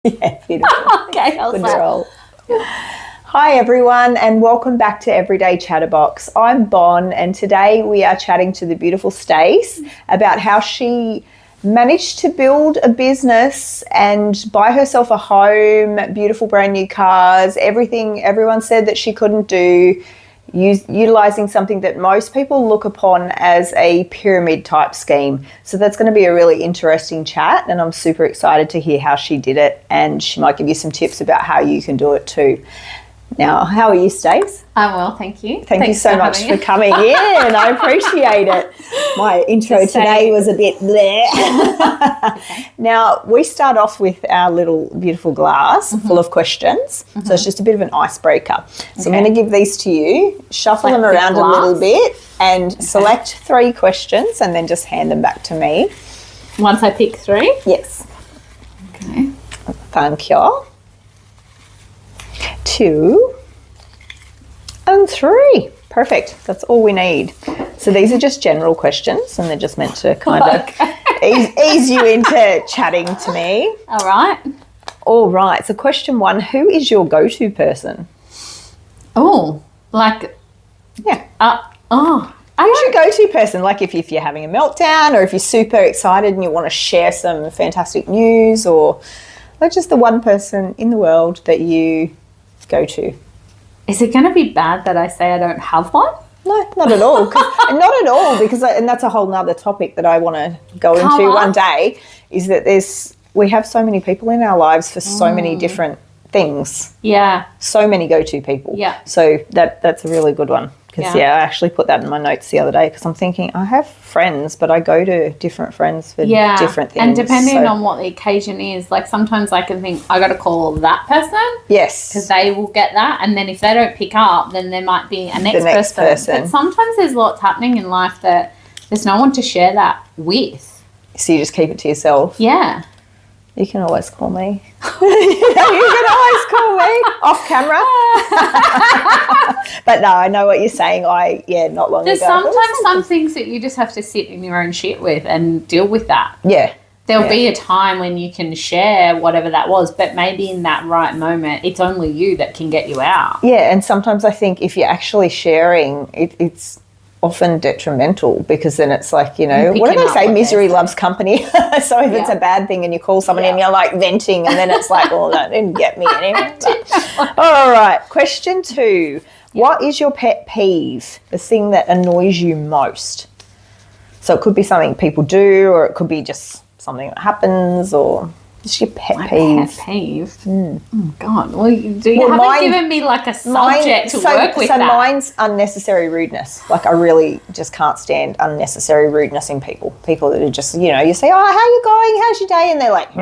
Yeah, beautiful. Okay, Good roll. Hi everyone and welcome back to Everyday Chatterbox. I'm Bon and today we are chatting to the beautiful Stace about how she managed to build a business and buy herself a home, beautiful brand new cars, everything everyone said that she couldn't do, utilizing something that most people look upon as a pyramid type scheme. So that's going to be a really interesting chat and I'm super excited to hear how she did it, and she might give you some tips about how you can do it too. Now, how are you, Stace? I'm well, thank you. Thank you so much for coming in. I appreciate it. My intro today was a bit bleh. Okay. Now, we start off with our little beautiful glass full of questions. So it's just a bit of an icebreaker. So I'm going to give these to you, shuffle them around a little bit and select 3 questions and then just hand them back to me. Once I pick 3? Yes. Okay. Thank you. 2 and 3. Perfect. That's all we need. So these are just general questions and they're just meant to kind of ease you into chatting to me. All right. All right. So question 1, who is your go-to person? Oh, like... Yeah. Who's your go-to person? Like if you're having a meltdown or if you're super excited and you want to share some fantastic news, or like just the one person in the world that you go to. Is it going to be bad that I say I don't have one? No, not at all. Not at all, because and that's a whole nother topic that I want to go into one day, is that we have so many people in our lives for so many different things. Yeah. So many go-to people. Yeah. So that's a really good one. Because, I actually put that in my notes the other day because I'm thinking I have friends, but I go to different friends for different things. And depending on what the occasion is, like sometimes I can think I got to call that person. Yes. Because they will get that. And then if they don't pick up, then there might be a next person. But sometimes there's lots happening in life that there's no one to share that with. So you just keep it to yourself? Yeah. You can always call me. You can always call me off camera. But no, I know what you're saying. Not long There's ago. Sometimes some things that you just have to sit in your own shit with and deal with that. Yeah. There'll be a time when you can share whatever that was, but maybe in that right moment, it's only you that can get you out. Yeah, and sometimes I think if you're actually sharing, it's often detrimental, because then it's like, what do they say? Misery loves company. So if it's a bad thing and you call someone and you're like venting, and then it's like, well, that didn't get me anyway. All right. Question 2. What is your pet peeve? The thing that annoys you most? So it could be something people do, or it could be just something that happens, or just your pet peeve. Pet peeve? Oh, God. Well, you haven't given me like a subject to work with. So mine's unnecessary rudeness. Like I really just can't stand unnecessary rudeness in people. People that are just, you say, oh, how you going? How's your day? And they're like,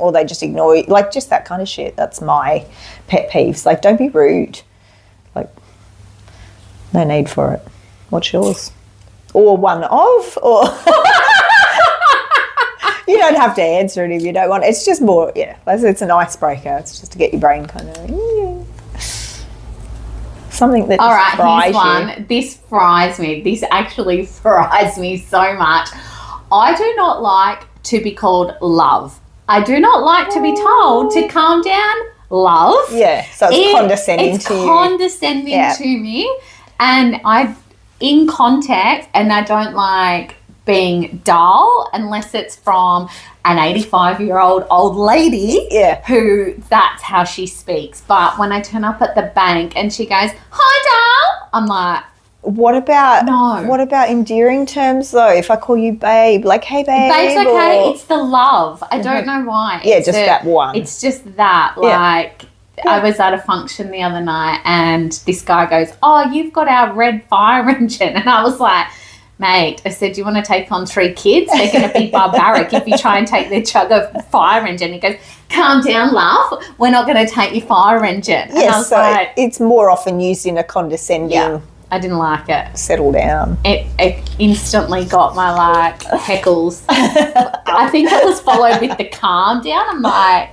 or they just ignore you. Like just that kind of shit. That's my pet peeves. Like don't be rude. Like no need for it. What's yours? Or one of, or... You don't have to answer it if you don't want. It's just more, it's an icebreaker. It's just to get your brain kind of something that just fries you. All right, here's one. This fries me. This actually fries me so much. I do not like to be called love. I do not like to be told to calm down, love. Yeah, so it's condescending to you. It's condescending to me. And in context, and I don't like being dull unless it's from an 85-year-old old lady who that's how she speaks. But when I turn up at the bank and she goes, hi, doll, I'm like, what about endearing terms though? If I call you babe, like, hey babe. Babe's okay. It's the love. I don't know why. Yeah, just that one. It's just that. Like, I was at a function the other night and this guy goes, oh, you've got our red fire engine. And I was like, mate, I said, do you want to take on 3 kids? They're going to be barbaric if you try and take their chug of fire engine. He goes, calm down, love. We're not going to take your fire engine. And I was like, it's more often used in a condescending... Yeah, I didn't like it. Settle down. It instantly got my, heckles. I think it was followed with the calm down. I'm like,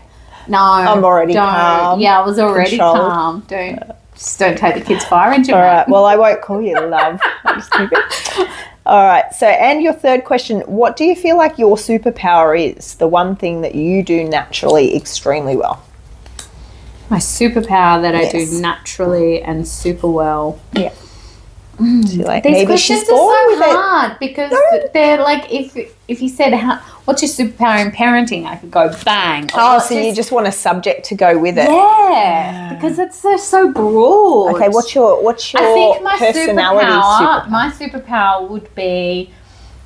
no. I'm already calm. Yeah, I was already calm. Just don't take the kids' fire engine. All right, well, I won't call you love. I'll just keep it. All right. So, and your third question, what do you feel like your superpower is? The one thing that you do naturally extremely well. My superpower that I do Yes. naturally and super well. Yeah. So like, These maybe questions she's born are with so it. hard because they're like, if you said, what's your superpower in parenting? I could go bang. Or Oh, what's so your you just want a subject to go with it. Yeah, because it's so broad. Okay, what's your I think personality superpower? my superpower would be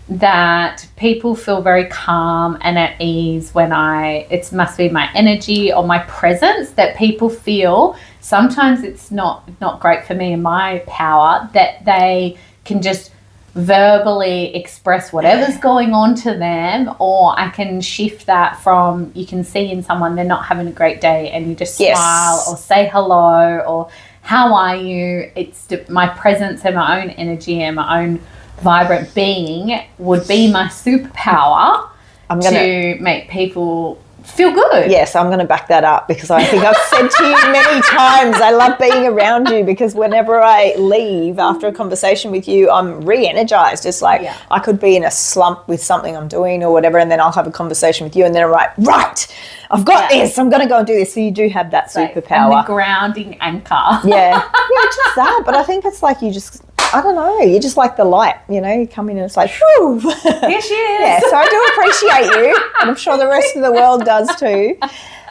that people feel very calm and at ease when it must be my energy or my presence that people feel. Sometimes it's not great for me and my power that they can just verbally express whatever's going on to them, or I can shift that from, you can see in someone they're not having a great day and you just smile or say hello or how are you. It's my presence and my own energy and my own vibrant being would be my superpower to make people feel good. Yes, I'm going to back that up because I think I've said to you many times, I love being around you because whenever I leave after a conversation with you, I'm re-energized. It's like I could be in a slump with something I'm doing or whatever, and then I'll have a conversation with you and then I'm like, right, I've got this, I'm going to go and do this. So you do have that superpower. And the grounding anchor. Yeah, just that. But I think it's like you just, I don't know, you're just like the light, you know, you come in and it's like, whew. Here she is. Yeah, so I do appreciate you, and I'm sure the rest of the world does too.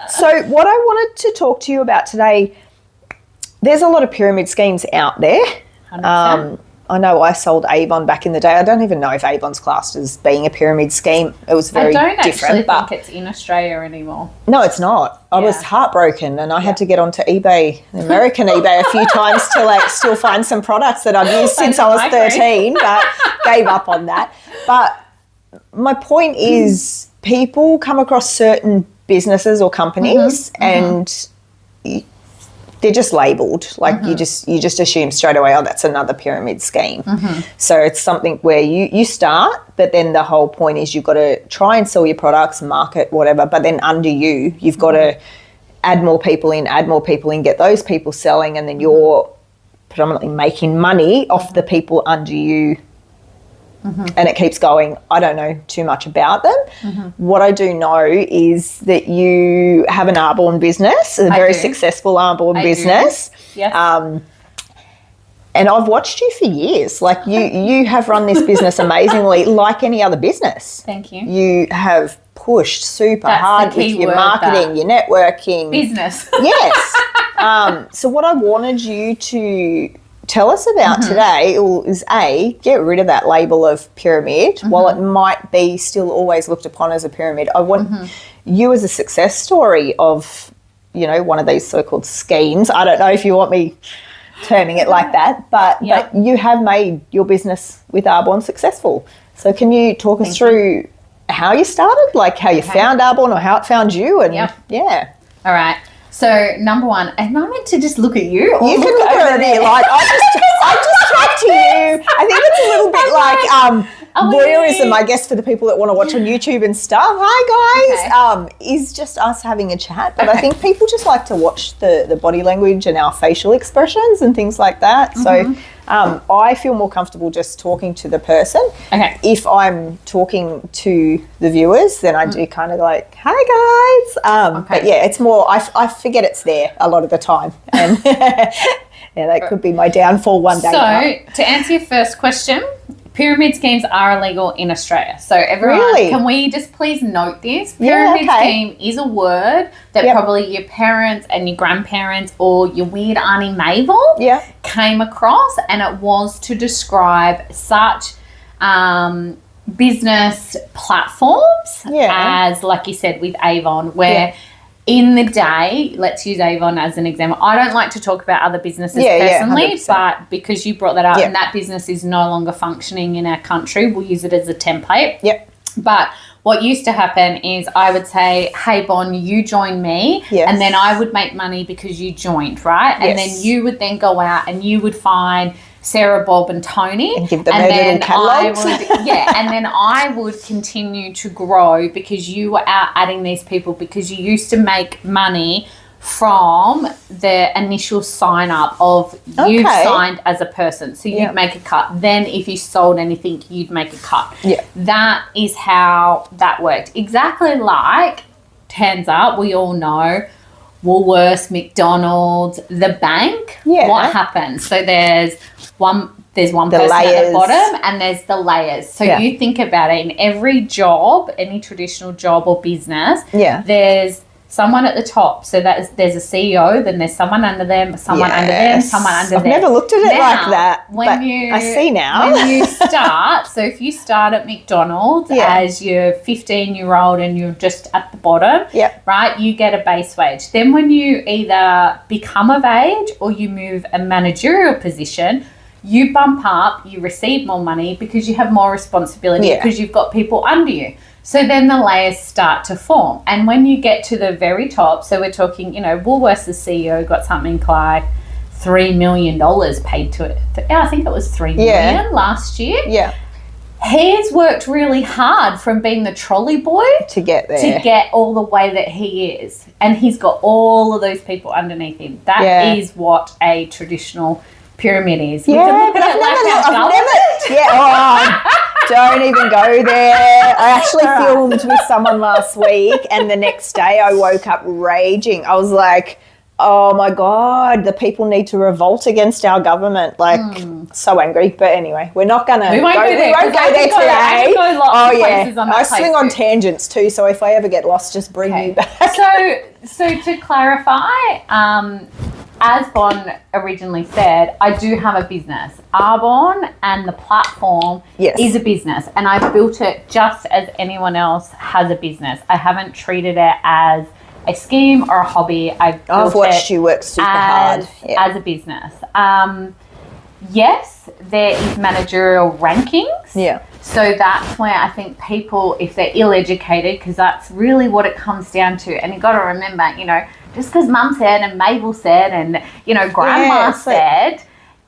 So what I wanted to talk to you about today, there's a lot of pyramid schemes out there. 100%. I know I sold Arbonne back in the day. I don't even know if Avon's classed as being a pyramid scheme. It was very different. I don't actually think it's in Australia anymore. No, it's not. I was heartbroken and I had to get onto eBay, American eBay, a few times to like still find some products that I've used since I was 13, but gave up on that. But my point is people come across certain businesses or companies and they're just labelled. Like you just assume straight away, oh, that's another pyramid scheme. So it's something where you start, but then the whole point is you've got to try and sell your products, market, whatever, but then under you've got to add more people in, get those people selling, and then you're predominantly making money off the people under you. And it keeps going. I don't know too much about them. What I do know is that you have an Arbonne business, a very successful Arbonne business. Yes. And I've watched you for years. Like you have run this business amazingly, like any other business. Thank you. You have pushed super hard with your marketing, your networking. Business. Yes. So what I wanted you to tell us about today is get rid of that label of pyramid. While it might be still always looked upon as a pyramid, I want you as a success story of, you know, one of these so-called schemes. I don't know if you want me terming it like that, but you have made your business with Arbonne successful. So can you talk us through how you started, like how you found Arbonne or how it found you? And All right. So number one, am I meant to just look at you? Or you can look over there. Like I just talk to you. I think it's a little bit like voyeurism, I guess, for the people that want to watch on YouTube and stuff. Hi guys. Is just us having a chat. But I think people just like to watch the body language and our facial expressions and things like that. So I feel more comfortable just talking to the person. Okay. If I'm talking to the viewers, then I do kind of like, hi guys. But yeah, it's more, I forget it's there a lot of the time. And that could be my downfall one day. So to answer your first question, pyramid schemes are illegal in Australia. So everyone, can we just please note this? Pyramid scheme is a word that probably your parents and your grandparents or your weird Auntie Mabel came across, and it was to describe such business platforms as, like you said, with Avon, where in the day, let's use Avon as an example. I don't like to talk about other businesses personally, but because you brought that up and that business is no longer functioning in our country, we'll use it as a template. But what used to happen is I would say, hey, Bon, you join me, and then I would make money because you joined, right? And then you would then go out and you would find Sarah, Bob and Tony. And give them their little catalogs. And then I would continue to grow because you were out adding these people because you used to make money from the initial sign up of you've signed as a person. So you'd make a cut. Then if you sold anything, you'd make a cut. Yeah. That is how that worked. Exactly like, hands up, we all know, Woolworths, McDonald's, the bank. Yeah. What happens? So there's one person layers at the bottom and there's the layers. So you think about it, in every job, any traditional job or business, there's someone at the top. So there's a CEO, then there's someone under them, someone under them, someone under them. I've never looked at it like that, but I see now. When you start, so if you start at McDonald's as your 15-year-old and you're just at the bottom, right, you get a base wage. Then when you either become of age or you move a managerial position, you bump up, you receive more money because you have more responsibility because you've got people under you. So then the layers start to form. And when you get to the very top, so we're talking, Woolworths' CEO got something like $3 million paid to it. I think it was $3 million last year. Yeah. He's worked really hard from being the trolley boy to get there, to get all the way that he is. And he's got all of those people underneath him. That is what a traditional pyramid is. Yeah, but don't even go there. I actually filmed with someone last week and the next day I woke up raging. I was like, oh my God, the people need to revolt against our government. So angry. But anyway, we won't go there today. I swing on tangents too, so if I ever get lost, just bring me back. So to clarify, as Bon originally said, I do have a business. Arbonne and the platform is a business, and I've built it just as anyone else has a business. I haven't treated it as a scheme or a hobby. I've watched you work super hard as a business. Yes, there is managerial rankings. Yeah. So that's where I think people, if they're ill-educated, because that's really what it comes down to. And you've got to remember, just because Mum said and Mabel said and, Grandma said,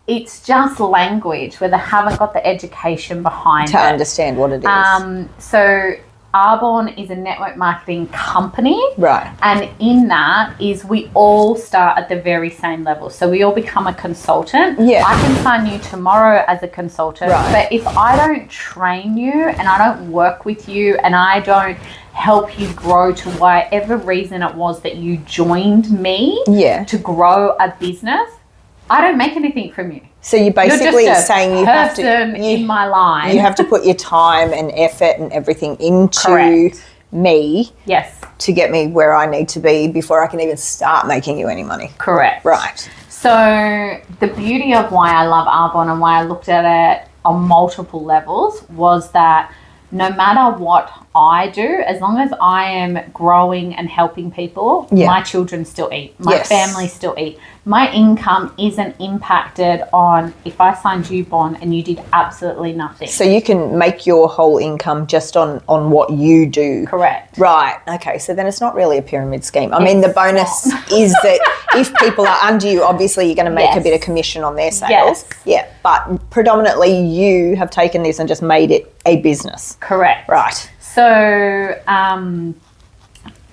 it's just language where they haven't got the education behind it. To understand what it is. So Arbonne is a network marketing company. Right. And in that is we all start at the very same level. So we all become a consultant. Yeah. I can sign you tomorrow as a consultant. Right. But if I don't train you and I don't work with you and I don't help you grow to whatever reason it was that you joined me to grow a business, I don't make anything from you. So you're basically saying you have to in my line. You have to put your time and effort and everything into me to get me where I need to be before I can even start making you any money. Correct. Right. So the beauty of why I love Arbonne and why I looked at it on multiple levels was that no matter what I do, as long as I am growing and helping people, my children still eat. My family still eat. My income isn't impacted on if I signed you, Bon, and you did absolutely nothing. So you can make your whole income just on what you do. Correct. Right. Okay. So then it's not really a pyramid scheme. I mean, the bonus is that if people are under you, obviously you're going to make a bit of commission on their sales. Yes. Yeah. But predominantly you have taken this and just made it a business. Correct. Right. So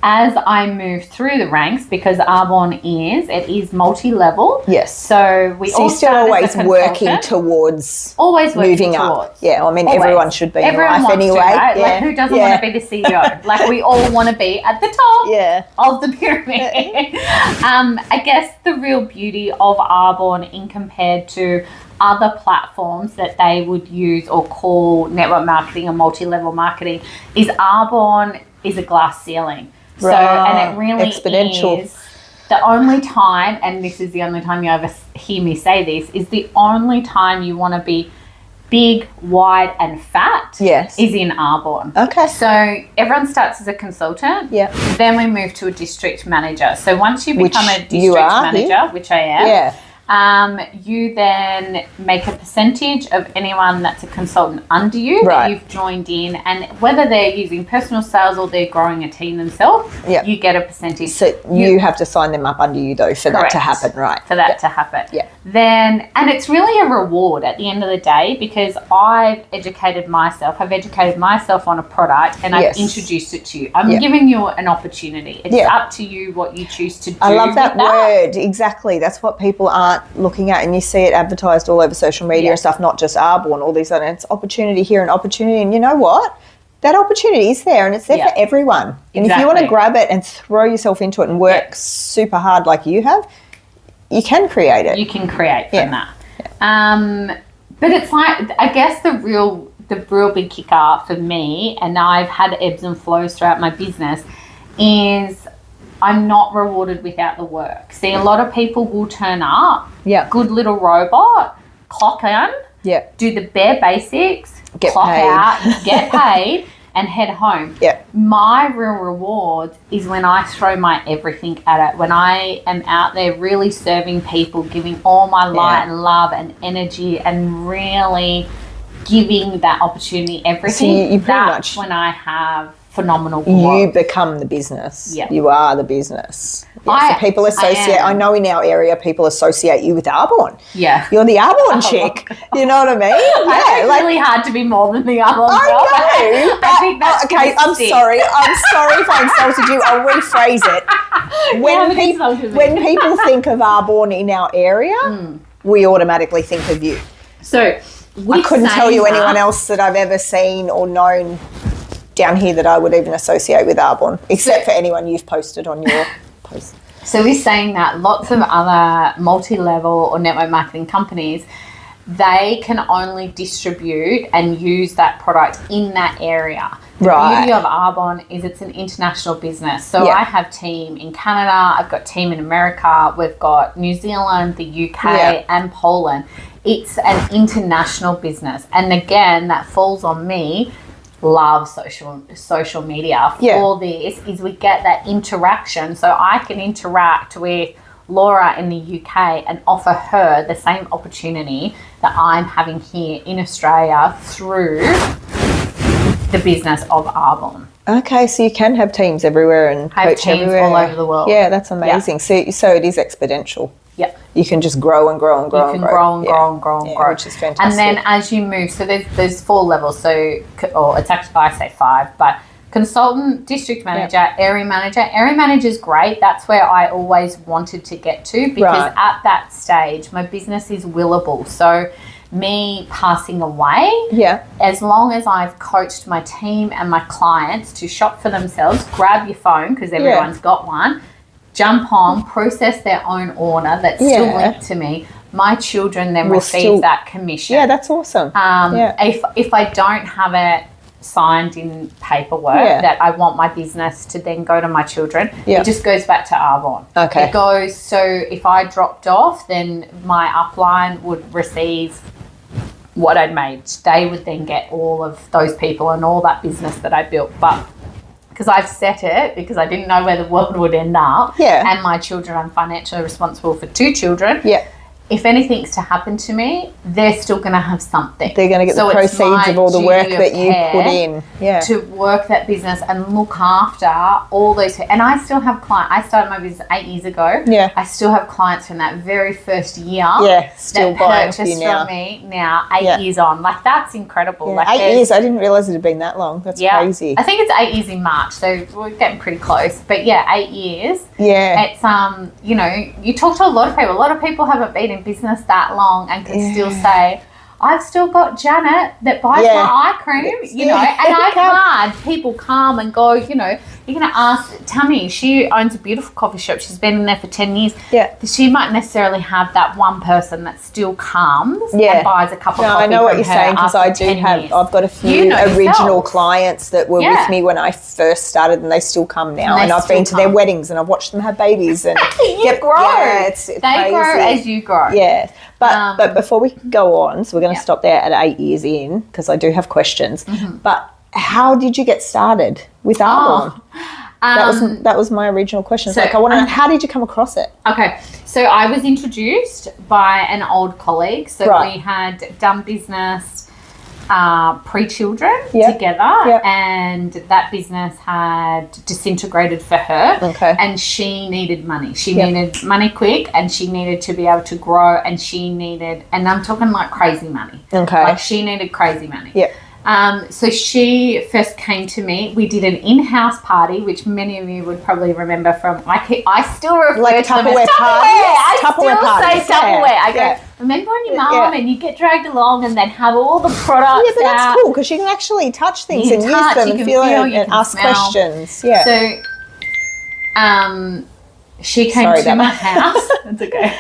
as I move through the ranks, because Arbonne is multi-level. Yes. So you're still always working towards moving up. Yeah, I mean, everyone should be in life anyway. Right? Like, who doesn't want to be the CEO? Like, we all want to be at the top of the pyramid. I guess the real beauty of Arbonne in compared to other platforms that they would use or call network marketing or multi-level marketing is Arbonne is a glass ceiling. So, and it really is the only time, and this is the only time you ever hear me say this, is the only time you want to be big, wide and fat is in Arbonne. Okay. So everyone starts as a consultant. Yeah. Then we move to a district manager. So once you become a district manager, which I am, You then make a percentage of anyone that's a consultant under you that you've joined in, and whether they're using personal sales or they're growing a team themselves, you get a percentage. So you have to sign them up under you though for that to happen, right? For that to happen. Yeah. Then, and it's really a reward at the end of the day, because I've educated myself on a product, and I've introduced it to you. I'm giving you an opportunity. It's up to you what you choose to do. I love that word. Exactly. That's what people aren't looking at, and you see it advertised all over social media and stuff, not just Arbonne, all these other, it's opportunity here and opportunity, and you know what? That opportunity is there, and it's there for everyone. And if you want to grab it and throw yourself into it and work super hard like you have, you can create it. You can create from that. But it's like, I guess the real big kicker for me, and I've had ebbs and flows throughout my business, is I'm not rewarded without the work. See, a lot of people will turn up, good little robot, clock in, do the bare basics, clock out, get paid, and head home. My real reward is when I throw my everything at it, when I am out there really serving people, giving all my light and love and energy, and really giving that opportunity everything. That's when I have phenomenal growth. You become the business. You are the business. So people associate, I know in our area people associate you with Arbonne. You're the Arbonne chick. You know what I mean? It's really hard to be more than the Arbonne. I know. I think that's okay, I'm sorry if I insulted you. I'll rephrase it. When people think of Arbonne in our area, we automatically think of you. So I couldn't tell you anyone else that I've ever seen or known down here that I would even associate with Arbonne, except for anyone you've posted on your post. So we're saying that lots of other multi-level or network marketing companies, they can only distribute and use that product in that area. The beauty of Arbonne is it's an international business. So I have team in Canada, I've got team in America, we've got New Zealand, the UK and Poland. It's an international business. And again, that falls on me. Love social media for this, is we get that interaction, so I can interact with Laura in the UK and offer her the same opportunity that I'm having here in Australia through the business of Arbonne. Okay, so you can have teams everywhere and coach teams everywhere. all over the world. Yeah, that's amazing. So it is exponential. You can just grow and grow and grow. You can grow and grow and grow and grow. Which is fantastic. And then as you move, so there's 4 levels. So, or it's actually, I say 5, but consultant, district manager, area manager. Area manager is great. That's where I always wanted to get to, because at that stage, my business is willable. So me passing away, as long as I've coached my team and my clients to shop for themselves, grab your phone, because everyone's got one, jump on, process their own order that's still linked to me. My children then receive that commission. Yeah, that's awesome. If I don't have it signed in paperwork that I want my business to then go to my children, it just goes back to Arbonne. Okay. It goes, so if I dropped off, then my upline would receive what I'd made. They would then get all of those people and all that business that I built. But because I've set it, because I didn't know where the world would end up, and my children, I'm financially responsible for 2 children. If anything's to happen to me, they're still going to have something. They're going to get the proceeds of all the work that you put in. To work that business and look after all those. And I still have clients. I started my business 8 years ago. I still have clients from that very first year. Still that buying purchased from you now. From me now, 8 years on. Like, that's incredible. Like, 8 years. I didn't realise it had been that long. That's crazy. I think it's 8 years in March, so we're getting pretty close. But 8 years. It's you know, you talk to a lot of people. A lot of people haven't been in business that long and can still say, I've still got Janet that buys my eye cream, you know, and I've had people come and go, you know, you're going to ask Tammy, she owns a beautiful coffee shop. She's been in there for 10 years. She might necessarily have that one person that still comes and buys a cup of coffee. I know what you're saying, because I do have, I've got a few original clients that were with me when I first started, and they still come now. And I've been to their weddings and I've watched them have babies. And you grow. It's they crazy. grow as you grow. But before we go on, so we're going to stop there at 8 years in, because I do have questions. But how did you get started with Arbonne? That was my original question. So, I want to know, how did you come across it? Okay, so So I was introduced by an old colleague. So Right. we had done business pre-children Yep. together, Yep. and that business had disintegrated for her. Okay. And she needed money. She Yep. needed money quick, and she needed to be able to grow, and she needed, and I'm talking like crazy money. Okay. Like she needed crazy money. Yep. So she first came to me. We did an in-house party, which many of you would probably remember from. I still refer Like to them as Tupperware Tupperware. parties? I Tupperware still parties. say Tupperware. Yeah. I go, Yeah. remember when your Yeah. mum and you get dragged along and then have all the products Yeah, but that's out. cool because you can actually touch things You and can use touch, them you and can feel feel, it you and can ask smell. questions. Yeah. So, she came Sorry to about my that. house. That's okay.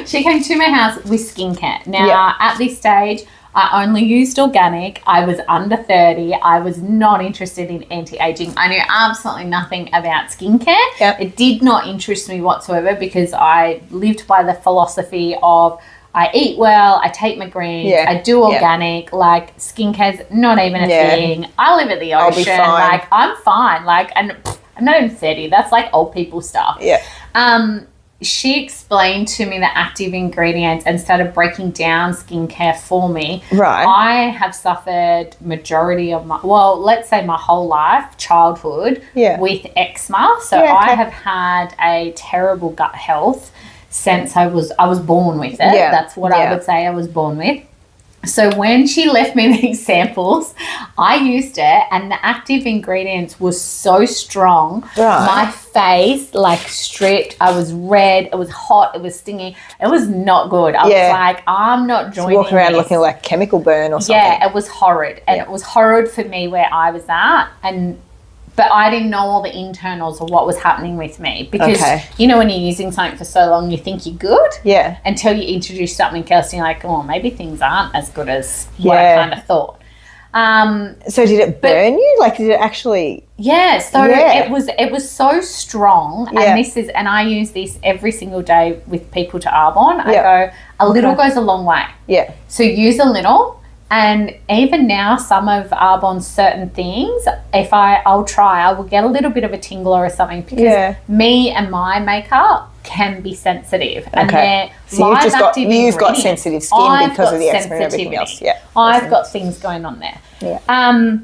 She came to my house with skincare. Now, Yeah. at this stage, I only used organic. I was under 30. I was not interested in anti-aging. I knew absolutely nothing about skincare. Yep. It did not interest me whatsoever because I lived by the philosophy of I eat well, I take my greens, Yeah. I do organic, like skincare's not even a Yeah. thing. I live at the I'll be ocean, fine. like I'm fine. Like, and I'm not even 30. That's like old people stuff. Yeah. She explained to me the active ingredients and started breaking down skincare for me. Right. I have suffered majority of my, well, let's say my whole life, childhood, Yeah. with eczema. So Yeah, okay. I have had a terrible gut health since I was born with it. Yeah. That's what I Yeah. would say I was born with. So when she left me these samples, I used it and the active ingredients were so strong. Right. My face like stripped. I was red. It was hot. It was stinging. It was not good. I Yeah. was like, I'm not joining Walk around this. looking like chemical burn or something. Yeah, it was horrid. And Yeah. it was horrid for me where I was at. But I didn't know all the internals of what was happening with me because, Okay. you know, when you're using something for so long, you think you're good Yeah. until you introduce something else and you're like, oh, maybe things aren't as good as what I Yeah. kind of thought. So did it burn you? Like, did it actually? Yeah, so Yeah. it was so strong, Yeah. and I use this every single day with people to Arbonne. I Yeah. go, a little Okay. goes a long way. Yeah. So use a little. And even now, some of Arbonne's certain things, if I'll try, I will get a little bit of a tingle or something because Yeah. me and my makeup can be sensitive. And Okay. they're So live active you've got ingredients. sensitive skin I've because got of the eczema and everything sensitivity. else. Yeah. I've got things going on there. Yeah.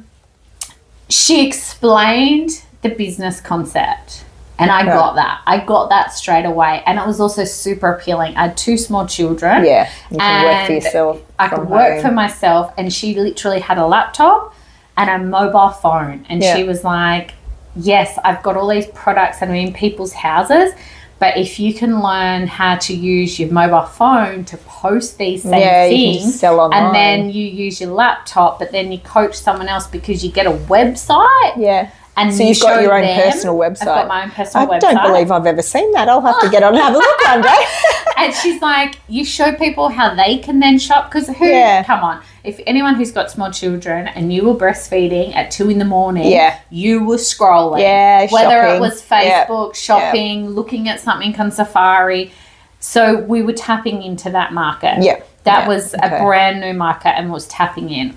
She explained the business concept. And I got that. I got that straight away. And it was also super appealing. I had 2 small children. Yeah. You can work for and yourself. I could work for myself. And she literally had a laptop and a mobile phone. And Yeah. she was like, yes, I've got all these products and I'm in people's houses. But if you can learn how to use your mobile phone to post these same you can things, sell online. and then you use your laptop, but then you coach someone else because you get a website. Yeah. And So you you've got show your own them- personal website. I've got my own personal website. I don't believe I've ever seen that. I'll have to get on and have a look one day. And she's like, you show people how they can then shop. Because come on, if anyone who's got small children and you were breastfeeding at 2 a.m, you were scrolling. Yeah, Whether shopping. it was Facebook, shopping, looking at something on Safari. So we were tapping into that market. Yeah. That was a brand new market and was tapping in.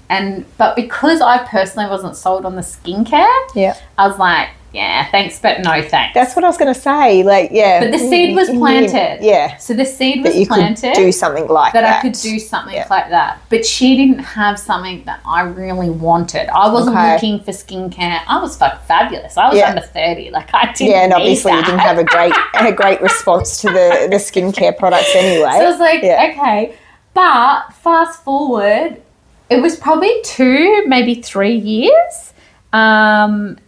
But because I personally wasn't sold on the skincare, I was like, yeah, thanks, but no thanks. That's what I was going to say. Like, yeah. But the seed was planted. Yeah. So the seed was that you planted. could do something like that. That I could do something like that. But she didn't have something that I really wanted. I wasn't looking for skincare. I was fabulous. I was under 30. Like, I didn't and need obviously that. you didn't have a great response to the skincare products anyway. So I was like, okay. But fast forward, it was probably 2, maybe 3 years. And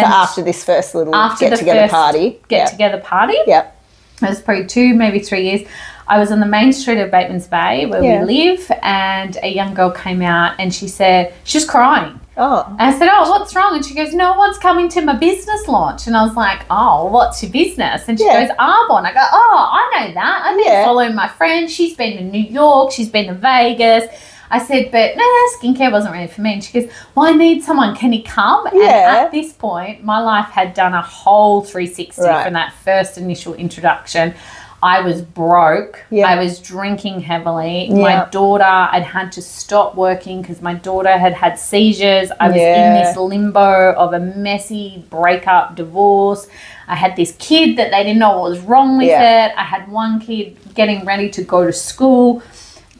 so after this first little get-together party. Get-together party. Yep. It was probably 2, maybe 3 years. I was on the main street of Bateman's Bay where we live, and a young girl came out and she was crying. Oh. And I said, oh, what's wrong? And she goes, no one's coming to my business launch. And I was like, oh, what's your business? And she goes, Arbonne. I go, oh, I know that. I've been following my friend. She's been to New York. She's been to Vegas. I said, but skincare wasn't really for me. And she goes, well, I need someone. Can he come? And at this point, my life had done a whole 360 from that first initial introduction. I was broke. Yeah. I was drinking heavily. Yeah. My daughter, I'd had to stop working because my daughter had seizures. I was in this limbo of a messy breakup, divorce. I had this kid that they didn't know what was wrong with it. I had one kid getting ready to go to school.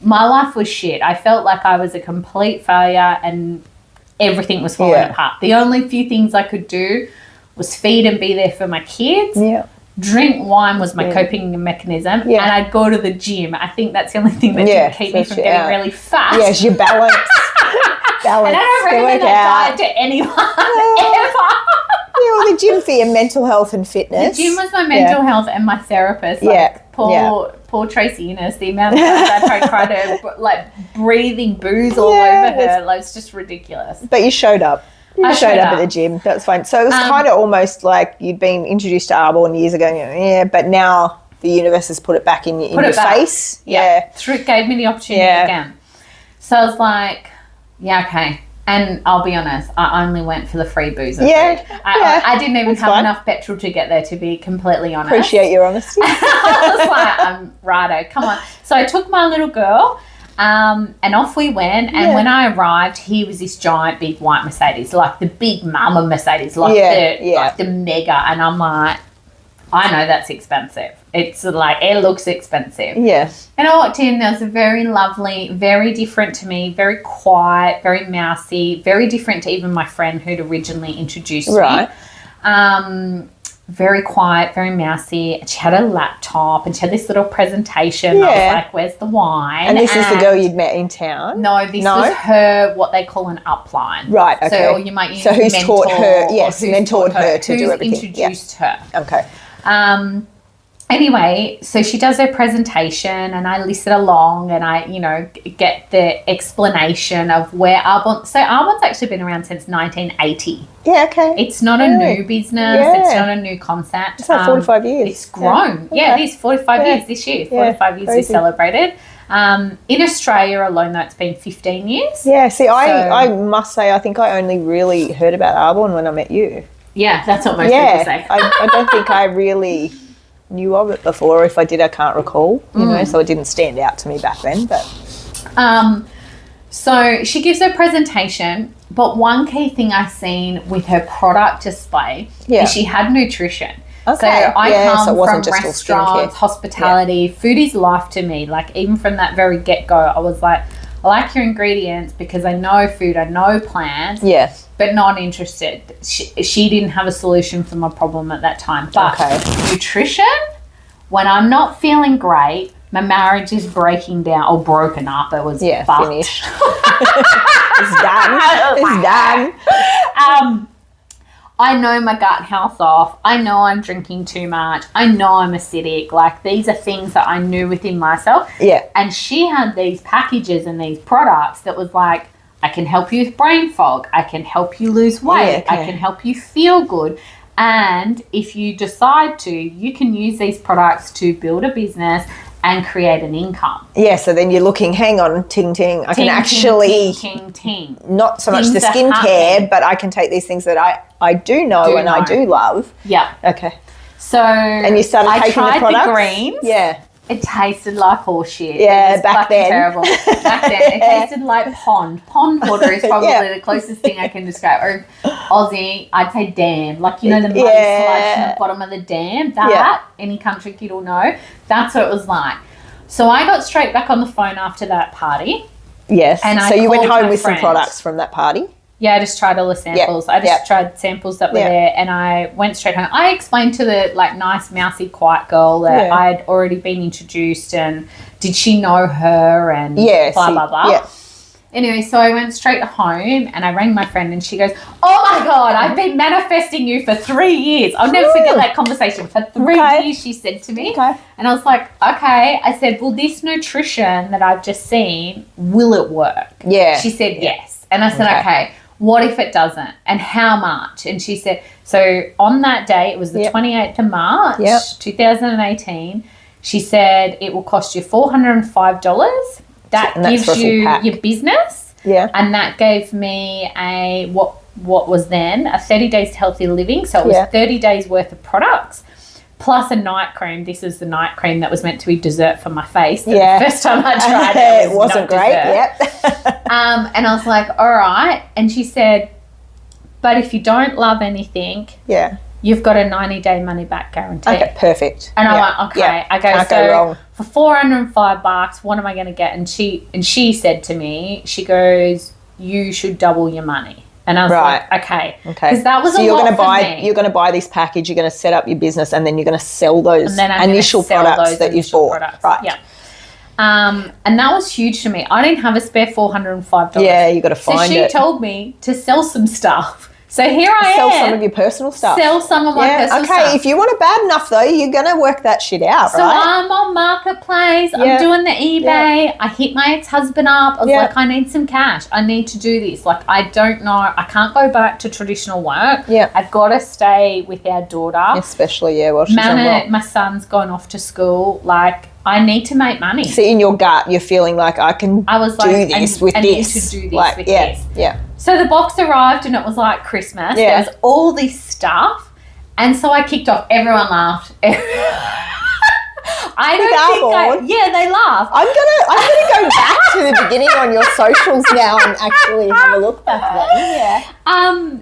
My life was shit. I felt like I was a complete failure and everything was falling apart. The only few things I could do was feed and be there for my kids. Yeah. Drink wine was my coping mechanism, and I'd go to the gym. I think that's the only thing that didn't keep me from getting really fat. Yes, your balance. And I don't recommend that diet to anyone ever. Well, the gym for your mental health and fitness. The gym was my mental health and my therapist. Poor Tracy Innes, the amount of times I tried to breathing booze all over her, it's just ridiculous. But you showed up. You showed up at the gym. That's fine. So it was kind of almost like you'd been introduced to Arbonne years ago. But now the universe has put it back in your face. Yeah. Gave me the opportunity again. So I was like, okay. And I'll be honest, I only went for the free booze and food. I didn't even have enough petrol to get there, to be completely honest. Appreciate your honesty. I was like, righto, come on. So I took my little girl and off we went. And when I arrived, he was this giant big white Mercedes, like the big mama Mercedes, like the mega. And I'm like, I know that's expensive. It's like, it looks expensive. Yes. And I walked in, there was a very lovely, very different to me, very quiet, very mousy, very different to even my friend who'd originally introduced me. Very quiet, very mousy. She had a laptop and she had this little presentation. I was like, where's the wine? And this is the girl you'd met in town? No, this was her, what they call an upline. Right, okay. So you might use who's taught her, mentored her to do everything. Who's introduced her. Okay. Anyway, so she does her presentation and I listen along and I, get the explanation of where Arbonne... So Arbonne's actually been around since 1980. Yeah, okay. It's not a new business. Yeah. It's not a new concept. It's like 45 years. It's grown. Yeah, it is 45 years this year. 45 years we celebrated. In Australia alone, though, it's been 15 years. Yeah, see, I must say, I think I only really heard about Arbonne when I met you. Yeah, that's what most people say. I don't think I really knew of it before. If I did, I can't recall, so it didn't stand out to me back then. But so she gives her presentation, but one key thing I seen with her product display is she had nutrition. Okay. So I come from restaurants, hospitality, food is life to me. Like even from that very get-go, I was like, I like your ingredients because I know food, I know plants. Yes. But not interested. She didn't have a solution for my problem at that time. But nutrition, when I'm not feeling great, my marriage is breaking down or broken up. It was finished. It's done. It's done. I know my gut health's off. I know I'm drinking too much. I know I'm acidic. Like these are things that I knew within myself. Yeah. And she had these packages and these products that was like, I can help you with brain fog. I can help you lose weight. I can help you feel good. And if you decide to, you can use these products to build a business and create an income. Yeah, so then you're looking, hang on, ting, ting. I can actually, not so much the skincare, but I can take these things that I do know and I do love. Yeah. Okay. So and you started taking the products? I tried the greens. Yeah. It tasted like horse shit. Yeah, it was back then. Terrible. Back then. It tasted like pond. Pond water is probably the closest thing I can describe. Or Aussie, I'd say dam. Like, the muddy sludge from the bottom of the dam. That, any country kid will know. That's what it was like. So I got straight back on the phone after that party. Yes. And so you went home with some products from that party? Yeah, I just tried all the samples. I just tried samples that were there and I went straight home. I explained to the nice, mousy, quiet girl that I'd already been introduced and did she know her and blah, blah, blah. Yeah. Anyway, so I went straight home and I rang my friend and she goes, oh my God, I've been manifesting you for 3 years. I'll never forget that conversation. For 3 years, she said to me. Okay. And I was like, okay. I said, well, this nutrition that I've just seen, will it work? Yeah. She said, yes. And I said, okay. What if it doesn't? And how much? And she said, so on that day, it was the 28th of March, 2018, she said it will cost you $405. That gives you your business. Yeah. And that gave me what was then a 30 days to healthy living. So it was 30 days worth of products. plus a night cream. This is the night cream that was meant to be dessert for my face. The first time I tried it wasn't great. Yep. And I was like, all right. And she said, but if you don't love anything, you've got a 90-day money-back guarantee. Okay, perfect. And I went, okay. Yeah. I go, Can't so go wrong. for $405, what am I going to get? And she said to me, she goes, you should double your money. And I was like, okay. Because that was so a lot for me. You're going to buy this package, you're going to set up your business, and then you're going to sell those initial products that you've bought. Right. Yeah. And that was huge to me. I didn't have a spare $405. Yeah, you got to find it. So she told me to sell some stuff. So here I am. Sell some of your personal stuff. Sell some of my personal stuff. Okay, if you want it bad enough, though, you're going to work that shit out, so right? So I'm on Marketplace. I'm doing the eBay. I hit my ex-husband up. I was like, I need some cash. I need to do this. Like, I don't know. I can't go back to traditional work. Yeah. I've got to stay with our daughter. Especially, while she's on my son's gone off to school. Like, I need to make money. See, in your gut, you're feeling like, I can do this with this. I need to do this with this. Yeah. So the box arrived and it was like Christmas. Yeah. There was all this stuff. And so I kicked off. Everyone laughed. They laughed. I'm gonna go back to the beginning on your socials now and actually have a look back then. Yeah.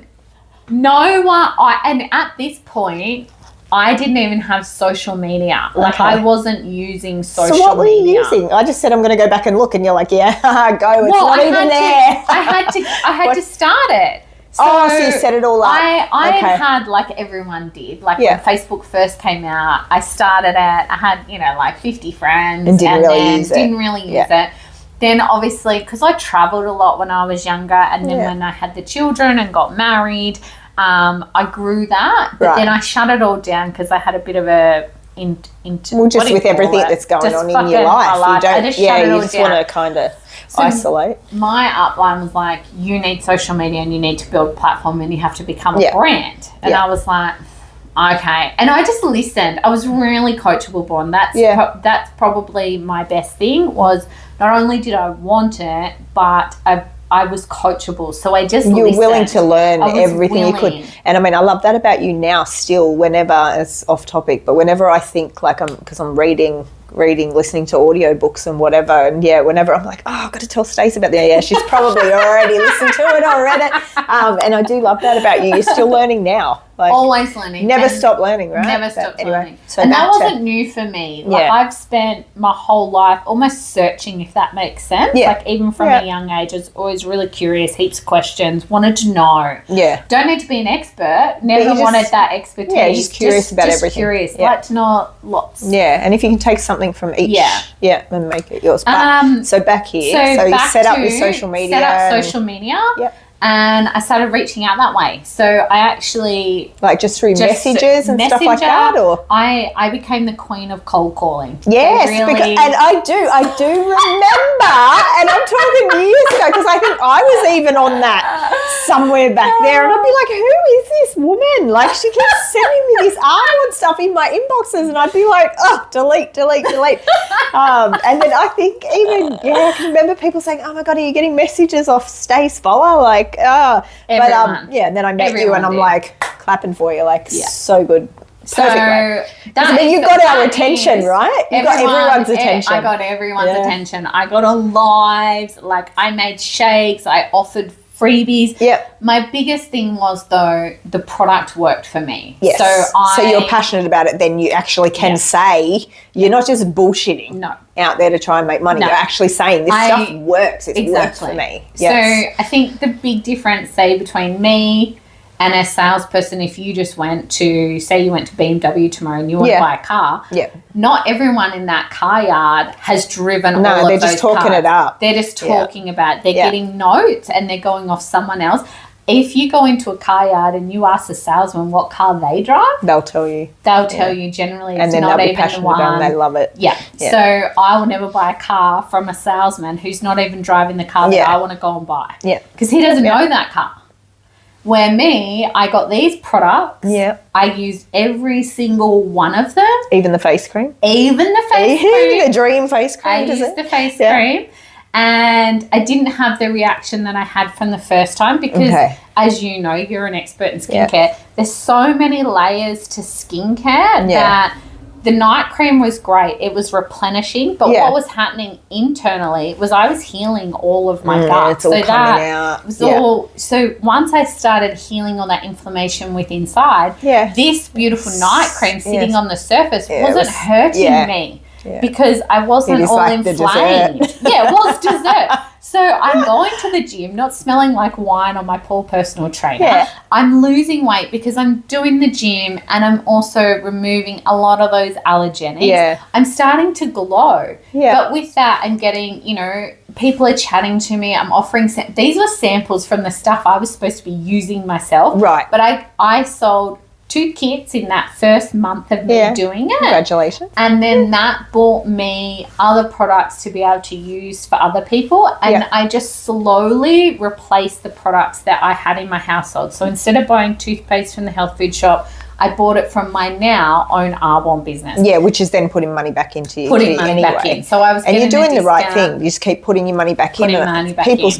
And at this point, I didn't even have social media. Like, I wasn't using social media. So what were you using? I just said I'm going to go back and look, and you're like, go. It's not even there. I had to start it. So you set it all up. I had, like everyone did, like when Facebook first came out, I started it. I had, like 50 friends. And didn't really use it. Then obviously, because I travelled a lot when I was younger, and then when I had the children and got married, I grew that, but then I shut it all down because I had a bit of a just with everything that's going on in your life, you just want to kind of isolate. My upline was like, you need social media and you need to build a platform and you have to become a brand. And I was like, okay. And I just listened. I was really coachable, Bron. That's probably my best thing, was not only did I want it, but I was coachable. So I just listened. You're willing to learn everything you could. And I mean, I love that about you now still, whenever, it's off topic, but whenever I think, like, because I'm reading, listening to audiobooks and whatever, and whenever I'm like, I've got to tell Stace about that. Yeah, she's probably already listened to it or read it. And I do love that about you. You're still learning now. Like, always learning. Never stop learning, right? Never stop learning. So and that wasn't new for me. Like, I've spent my whole life almost searching, if that makes sense. Yeah. Like, even from a young age, I was always really curious, heaps of questions, wanted to know. Yeah. Don't need to be an expert. Never wanted that expertise. Yeah, just curious about everything. Curious. Like to know lots. Yeah, and if you can take something from each, and make it yours. But, so back here, so you set up your social media. Set up social media. Yep. And I started reaching out that way. So I actually... Like just through messages and stuff like that? Or I became the queen of cold calling. Yes, and I do remember, and I'm talking years ago, because I think I was even on that somewhere back there, and I'd be like, who is this woman? Like, she keeps sending me this Arbonne stuff in my inboxes, and I'd be like, delete. And then I think even, I can remember people saying, oh my God, are you getting messages off Stace Boller? Like, everyone. And then I met you, and I'm like clapping for you, like, so good. Perfect, right? You got our attention, right? You got everyone's attention. I got everyone's attention. I got on lives, like I made shakes, I offered freebies. Yep. My biggest thing was, though, the product worked for me. Yes. So you're passionate about it, then you actually can say, you're not just bullshitting out there to try and make money. You're actually saying this stuff works. It's worked for me. Yes. So I think the big difference, say, between me and a salesperson, if you just went to, say you went to BMW tomorrow and you want to buy a car, not everyone in that car yard has driven all of those cars. No, they're just talking it up. They're just talking about it. They're getting notes and they're going off someone else. If you go into a car yard and you ask the salesman what car they drive, they'll tell you. They'll tell you generally. And then not they'll be even passionate the one. about it and they love it. Yeah. So I will never buy a car from a salesman who's not even driving the car that I want to go and buy. Yeah. Because he doesn't know that car. Where me, I got these products. Yeah. I used every single one of them. Even the face cream? Even the face cream. The dream face cream. I used the face cream. And I didn't have the reaction that I had from the first time because, as you know, you're an expert in skincare. There's so many layers to skincare that the night cream was great. It was replenishing. But what was happening internally was I was healing all of my gut. It's all coming out. Was all, so once I started healing all that inflammation within inside, this beautiful night cream sitting on the surface wasn't hurting me. Yeah. Because I wasn't all like inflamed. It was dessert. So I'm going to the gym, not smelling like wine on my poor personal trainer. Yeah. I'm losing weight because I'm doing the gym and I'm also removing a lot of those allergenics. Yeah. I'm starting to glow. Yeah. But with that, I'm getting, people are chatting to me. I'm offering, these were samples from the stuff I was supposed to be using myself. Right. But I sold 2 kits in that first month of me doing it. Congratulations. And then that bought me other products to be able to use for other people. And I just slowly replaced the products that I had in my household. So instead of buying toothpaste from the health food shop, I bought it from my now own Arbonne business. Yeah, which is then putting money back into you. Putting money back in. So I was and you're doing the right thing. You just keep putting your money back in. People's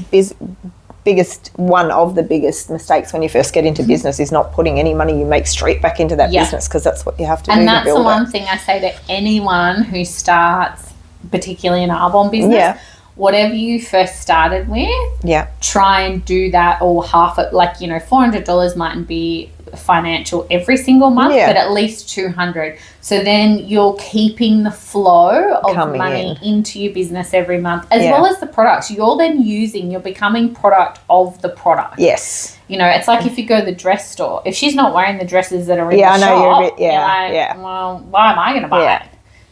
one of the biggest mistakes when you first get into business is not putting any money you make straight back into that business, because that's what you have to do to build it. And that's the one thing I say to anyone who starts, particularly an Arbonne business, whatever you first started with, try and do that, or half it, like, $400 mightn't be financial every single month, but at least $200. So then you're keeping the flow of coming money into your business every month, as well as the products you're then using. You're becoming product of the product. Yes. It's like if you go to the dress store, if she's not wearing the dresses that are in the shop, you're a bit, well, why am I going to buy it?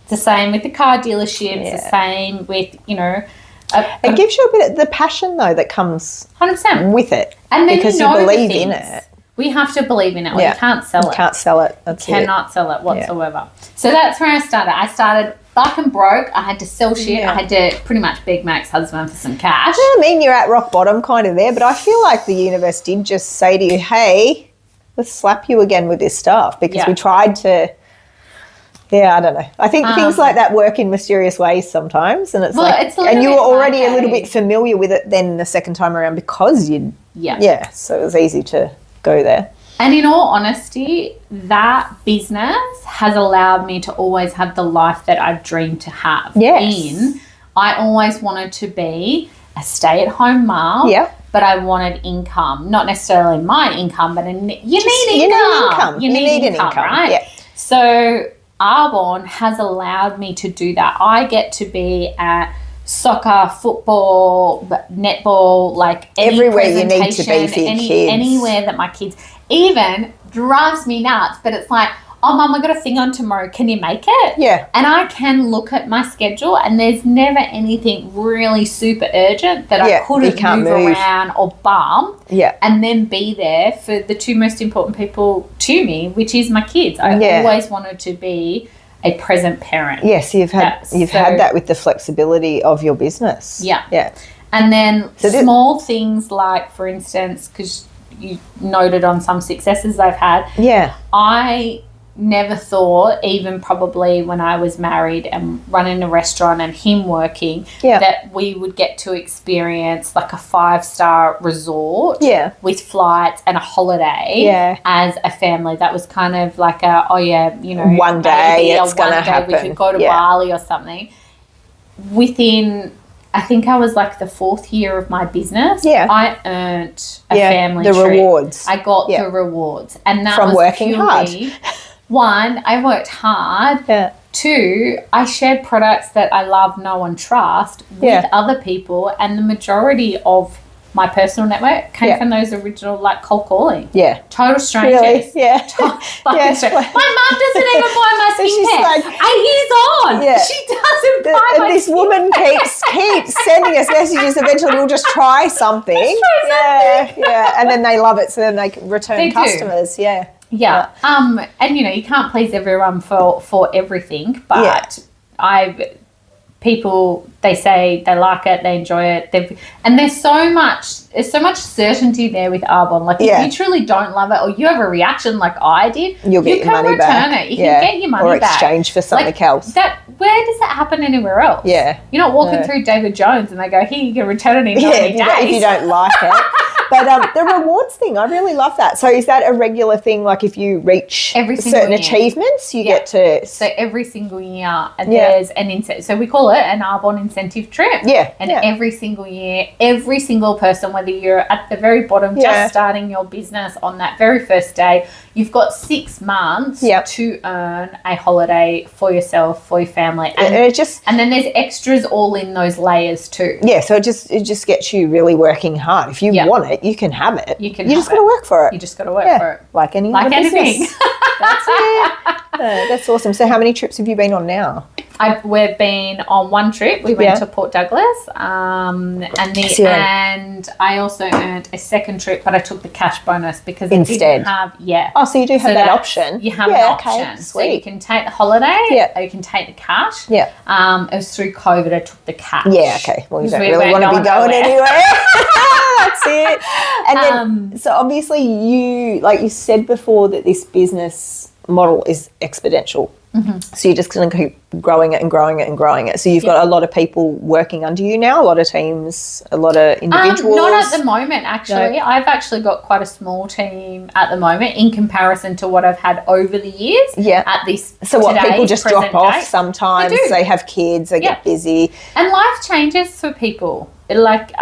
It's the same with the car dealership. It's the same with, it gives you a bit of the passion, though, that comes 100% with it, and then because you believe in it. We have to believe in it, or you can't sell it. You can't sell it. Cannot sell it whatsoever. So that's where I started. I started fucking broke. I had to sell shit. I had to pretty much beg my ex-husband for some cash. I mean, you're at rock bottom kind of there, but I feel like the universe did just say to you, hey, let's slap you again with this stuff, because we tried to... Yeah, I don't know. I think things like that work in mysterious ways sometimes, and and you were already a little bit familiar with it then the second time around because so it was easy to go there. And in all honesty, that business has allowed me to always have the life that I've dreamed to have. Yes. I always wanted to be a stay-at-home mom. Yeah. But I wanted income, not necessarily my income, but you need income. You need income, right? Yeah. So Arbonne has allowed me to do that. I get to be at soccer, football, netball, like everywhere you need to be for your kids. Anywhere that my kids, even drives me nuts, but it's like, oh, Mum, I got a thing on tomorrow. Can you make it? Yeah. And I can look at my schedule, and there's never anything really super urgent that I couldn't move around or bump and then be there for the 2 most important people to me, which is my kids. I always wanted to be a present parent. Yes, you've had that with the flexibility of your business. Yeah. Yeah. And then small things like, for instance, because you noted on some successes I've had. Yeah. I never thought, even probably when I was married and running a restaurant and him working, that we would get to experience like a 5-star resort with flights and a holiday as a family. That was kind of like one day it's going to happen. We could go to Bali or something. Within, I think I was like the 4th year of my business, I earned a family trip. Rewards. I got the rewards. And that from was working hard. 1, I worked hard. Yeah. 2, I shared products that I love, know and trust with other people, and the majority of my personal network came from those original, like, cold calling. Yeah. Total strangers. Really? Yeah. My mum doesn't even buy my skincare. Like, 8 years on. Yeah. She doesn't buy my This woman keeps sending us messages. Eventually we'll just try something. Yeah. And then they love it, so then they return customers. Yeah. Yeah. And, you can't please everyone for everything, but people, they say they like it, they enjoy it, and there's so much certainty there with Arbonne. Like if you truly don't love it, or you have a reaction like I did, you'll get your money back. You can get your money back, or exchange for something else. Where does that happen anywhere else? Yeah, you're not walking through David Jones and they go, here, you can return it in 90 days. If you don't like it. But the rewards thing, I really love that. So is that a regular thing? Like if you reach certain achievements, you get to... So every single year there's an incentive. So we call it an Arbonne incentive trip. Yeah. And every single year, every single person, whether you're at the very bottom, just starting your business on that very first day, you've got 6 months to earn a holiday for yourself, for your family. And then there's extras all in those layers too. Yeah, so it just gets you really working hard. If you want it, you can have it. You just got to work for it. You just got to work for it. Like anything. That's it. That's awesome. So how many trips have you been on now? We've been on one trip. We went to Port Douglas, and I also earned a second trip, but I took the cash bonus because it didn't have. Oh, so you do have that option. You have an option, sweet. So you can take the holiday, or you can take the cash. Yeah. It was through COVID. I took the cash. Yeah. Okay. Well, you don't really want to be going anywhere. That's it. And then, so obviously you, like you said before, that this business model is exponential. Mm-hmm. So you're just going to keep growing it and growing it and growing it. So you've got a lot of people working under you now, a lot of teams, a lot of individuals. Not at the moment, actually. No. I've actually got quite a small team at the moment in comparison to what I've had over the years. Yeah. At this, so what, people just drop off sometimes? They have kids, they get busy. And life changes for people. Like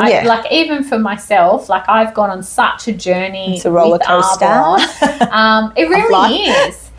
even for myself, like I've gone on such a journey. It's a roller coaster. It really is.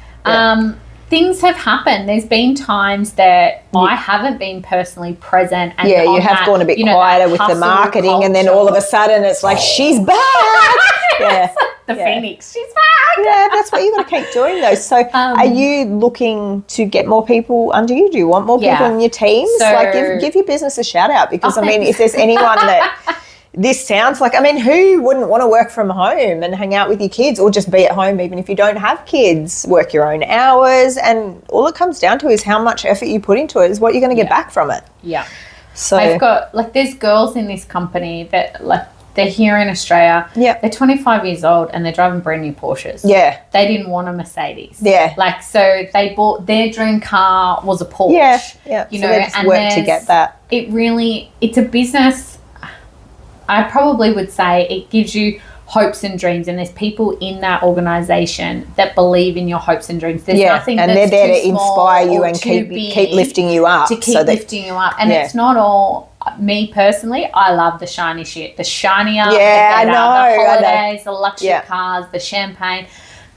Things have happened. There's been times that I haven't been personally present. And you have gone a bit quieter with the marketing culture. And then all of a sudden it's like, she's back. The Phoenix, she's back. Yeah, that's what you've got to keep doing though. So are you looking to get more people under you? Do you want more people in your teams? So, like give your business a shout out, because if there's anyone that... This sounds like, who wouldn't want to work from home and hang out with your kids, or just be at home even if you don't have kids, work your own hours, and all it comes down to is how much effort you put into it is what you're going to get back from it. Yeah. So I've got, there's girls in this company that, they're here in Australia. Yeah. They're 25 years old and they're driving brand new Porsches. Yeah. They didn't want a Mercedes. Yeah. So they bought, their dream car was a Porsche. Yeah. Yeah. You know, they just work to get that. It's a business. I probably would say it gives you hopes and dreams, and there's people in that organisation that believe in your hopes and dreams. There's nothing and that's they're there too to inspire you and big keep lifting you up. To keep lifting you up. And it's not all, me personally, I love the shiny shit. The shinier, the better. The holidays, the luxury cars, the champagne.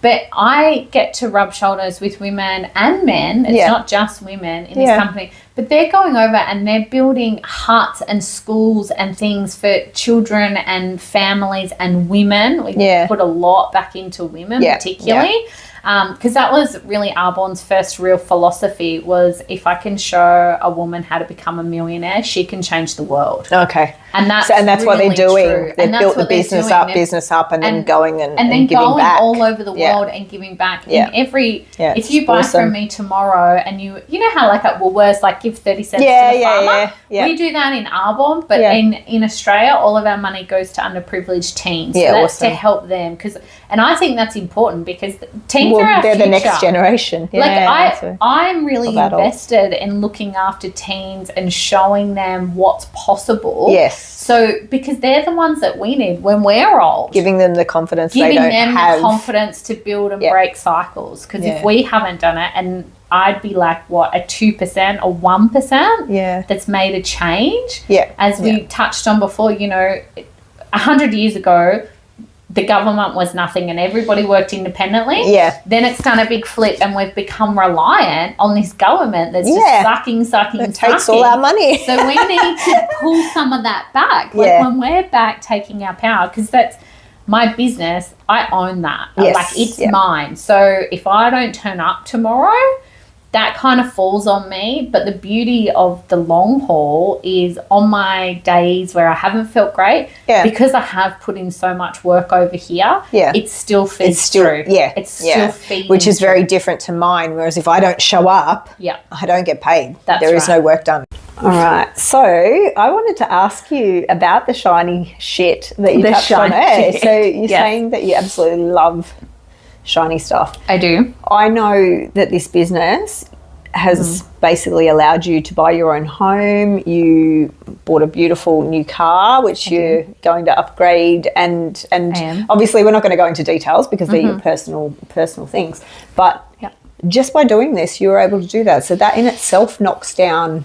But I get to rub shoulders with women and men. It's not just women in this company. But they're going over and they're building huts and schools and things for children and families and women. We put a lot back into women particularly. Because that was really Arbonne's first real philosophy, was if I can show a woman how to become a millionaire, she can change the world. Okay. And that's really what they're doing. True. They've built the business up and then going and then giving going back. all over the world and giving back. In every, if you buy from me tomorrow and you know how like at Woolworths, like give 30 cents to the farmer? We do that in Arbonne, but in Australia, all of our money goes to underprivileged teens. So that's to help them. And I think that's important because teens are our they're future. The next generation. I'm really invested in looking after teens and showing them what's possible. Yes. So because they're the ones that we need when we're old. Giving them the confidence they don't have. Giving them the confidence to build and break cycles. Because if we haven't done it, and I'd be like, a 2% or 1% that's made a change. Yeah. As we touched on before, 100 years ago, the government was nothing and everybody worked independently. Yeah. Then it's done a big flip and we've become reliant on this government that's just sucking. It takes all our money. So we need to pull some of that back. When we're back taking our power, because that's my business, I own that. It's mine. So if I don't turn up tomorrow, that kind of falls on me. But the beauty of the long haul is on my days where I haven't felt great, because I have put in so much work over here, it still feeds through. It's still feeding, which is very different to mine. Whereas if I don't show up, I don't get paid. There is no work done. All right. So I wanted to ask you about the shiny shit that you touched on. So you're saying that you absolutely love shiny stuff. I do. I know that this business has basically allowed you to buy your own home. You bought a beautiful new car, which you're going to upgrade, and obviously we're not going to go into details because they're your personal things. But just by doing this, you were able to do that. So that in itself knocks down,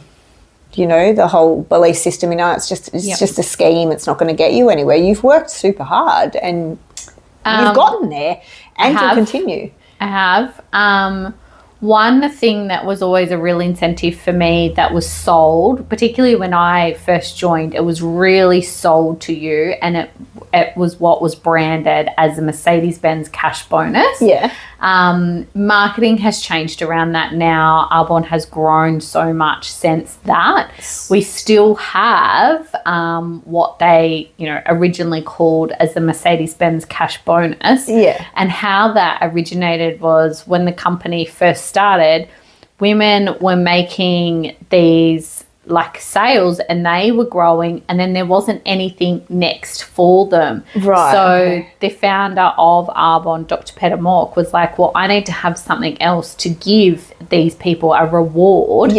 you know, the whole belief system. You know, it's just a scheme. It's not going to get you anywhere. You've worked super hard and you've gotten there, and you'll continue. I have. One thing that was always a real incentive for me that was sold, particularly when I first joined, it was really sold to you, and it was what was branded as a Mercedes-Benz cash bonus. Marketing has changed around that now. Arbonne has grown so much since that. We still have what they, you know, originally called as the Mercedes-Benz cash bonus. And how that originated was when the company first started, women were making these like sales and they were growing, and then there wasn't anything next for them. So the founder of Arbonne, Dr. Peter Mork, was like, well, I need to have something else to give these people a reward.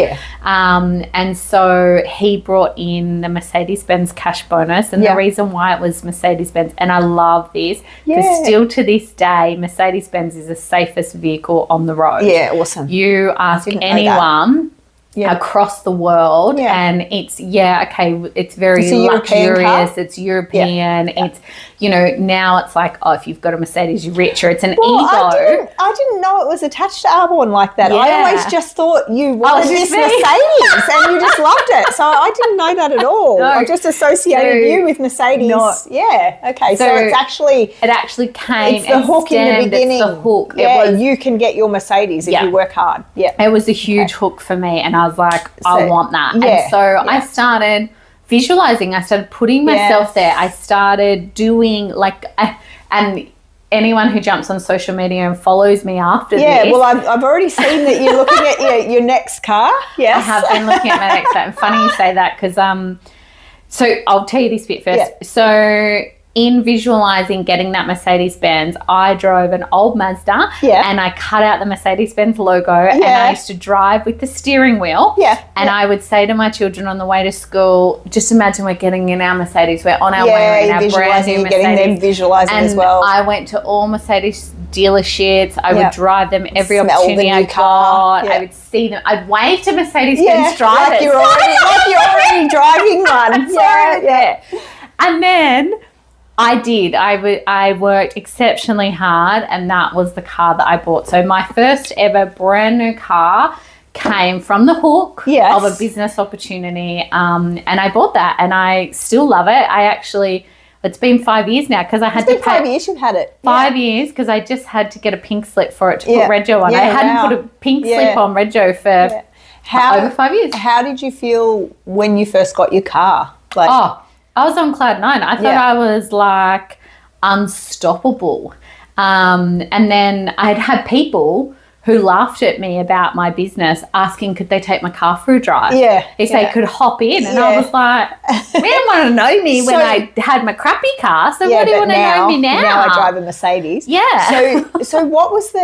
And so he brought in the Mercedes-Benz cash bonus, and the reason why it was Mercedes-Benz, and I love this, because still to this day, Mercedes-Benz is the safest vehicle on the road. Awesome. You ask anyone across the world, and it's it's very luxurious, it's European, it's, you know, now it's like, oh, if you've got a Mercedes, you're richer. It's an ego. I didn't know it was attached to Arbonne like that. I always just thought you wanted this Mercedes and you just loved it. So I didn't know that at all. I just associated you with Mercedes. So it's actually... It actually came... It's the hook in the beginning. It's the hook. You can get your Mercedes if you work hard. It was a huge hook for me, and I was like, I want that. And so I started visualizing. I started putting myself there. I started doing and anyone who jumps on social media and follows me after this. Well, I've already seen that you're looking at your next car. I have been looking at my next car. And funny you say that, because so I'll tell you this bit first. So in visualizing getting that Mercedes-Benz, I drove an old Mazda and I cut out the Mercedes-Benz logo and I used to drive with the steering wheel. And I would say to my children on the way to school, just imagine we're getting in our Mercedes, we're on our way in our brand new Mercedes. Getting them visualizing as well. I went to all Mercedes dealerships. I would drive them every opportunity I got. I would see them. I'd wave to Mercedes-Benz drivers. Like you're already driving one. And then I did. I worked exceptionally hard, and that was the car that I bought. So my first ever brand new car came from the hook of a business opportunity, and I bought that, and I still love it. It's been 5 years now, because I had to pay. 5 years you've had it. 5 years, because I just had to get a pink slip for it to put Rego on. I hadn't put a pink slip on Rego for over 5 years. How did you feel when you first got your car? I was on cloud nine. I thought I was like unstoppable. And then I'd had people who laughed at me about my business asking could they take my car for a drive. If they could hop in. And I was like, they didn't want to know me when I had my crappy car. So what do you want to know me now? Now I drive a Mercedes. So what was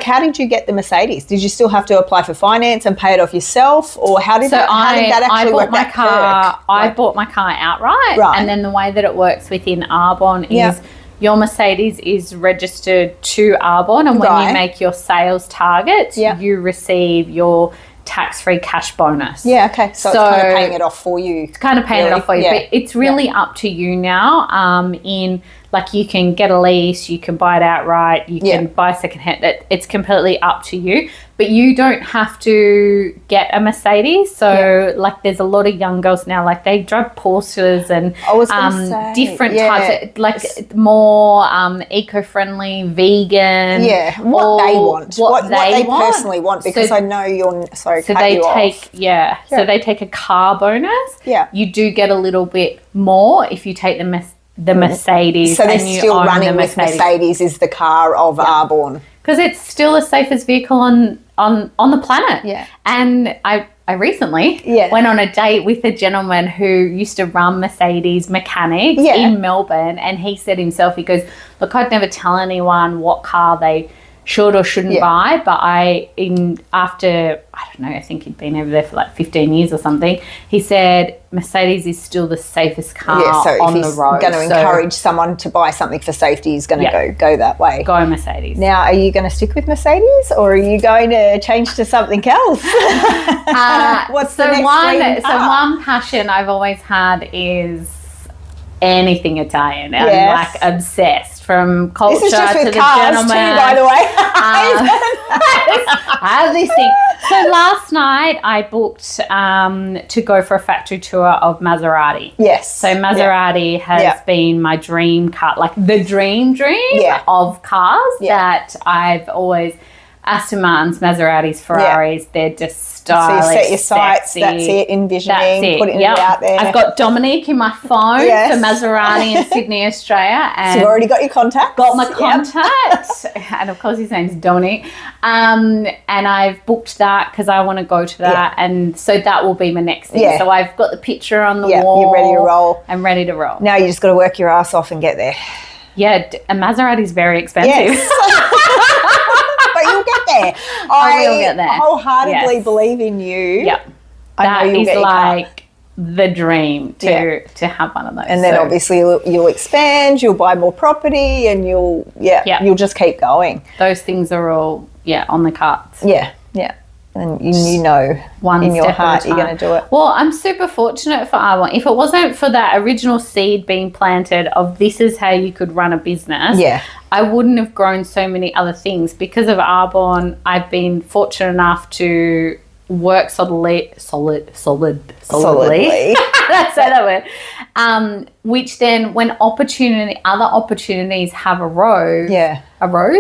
how did you get the Mercedes? Did you still have to apply for finance and pay it off yourself, or how did that actually work? I bought my car outright, and then the way that it works within Arbonne is your Mercedes is registered to Arbonne, and when you make your sales targets, you receive your tax-free cash bonus. So it's kind of paying it off for you. It's kind of paying it off for you, but it's really up to you now in like you can get a lease, you can buy it outright, you can buy secondhand. It's completely up to you. But you don't have to get a Mercedes. So, like, there's a lot of young girls now, like, they drive Porsches and different types, of, like, more eco-friendly, vegan. Yeah, what they want. What they personally want, because so, I know you're, sorry, so they take, so they take a car bonus. Yeah. You do get a little bit more if you take the Mercedes. So they're still running with Mercedes is the car of Arbonne. Because it's still the safest vehicle on the planet. Yeah. And I recently went on a date with a gentleman who used to run Mercedes mechanics in Melbourne, and he said himself, he goes, look, I'd never tell anyone what car they should or shouldn't buy, but after, I don't know, I think he'd been over there for like 15 years or something, he said Mercedes is still the safest car on the road. Going to encourage someone to buy something for safety, he's going to go that way. Go Mercedes. Now, are you going to stick with Mercedes, or are you going to change to something else? What's the next dream car? So one passion I've always had is anything Italian. I'm like obsessed, from culture this is just with to the cars gentleman. too, by the way. I have this thing. So last night I booked to go for a factory tour of Maserati. Yes. So Maserati has been my dream car, like the dream of cars that I've always. Aston Martins, Maseratis, Ferraris, they're just stylish, so you set your sights, sexy. that's it, envisioning, putting it out there. I've got Dominic in my phone for Maserati in Sydney, Australia. And so you've already got your contact? Got my contact. And of course his name's Dominic. And I've booked that because I want to go to that. And so that will be my next thing. So I've got the picture on the wall. You're ready to roll. I'm ready to roll. Now you just got to work your ass off and get there. Yeah, a Maserati is very expensive. Yes. But you'll get there. I will get there. Wholeheartedly believe in you. Yep. I know you'll get your car. The dream to have one of those. And then obviously you'll expand, you'll buy more property, and you'll just keep going. Those things are all on the cards. Yeah. And you know one in your heart you're going to do it. Well, I'm super fortunate for Arbonne. If it wasn't for that original seed being planted of this is how you could run a business, I wouldn't have grown so many other things. Because of Arbonne, I've been fortunate enough to work solidly. Let's say that word. Which then, when other opportunities have arisen. Yeah, I don't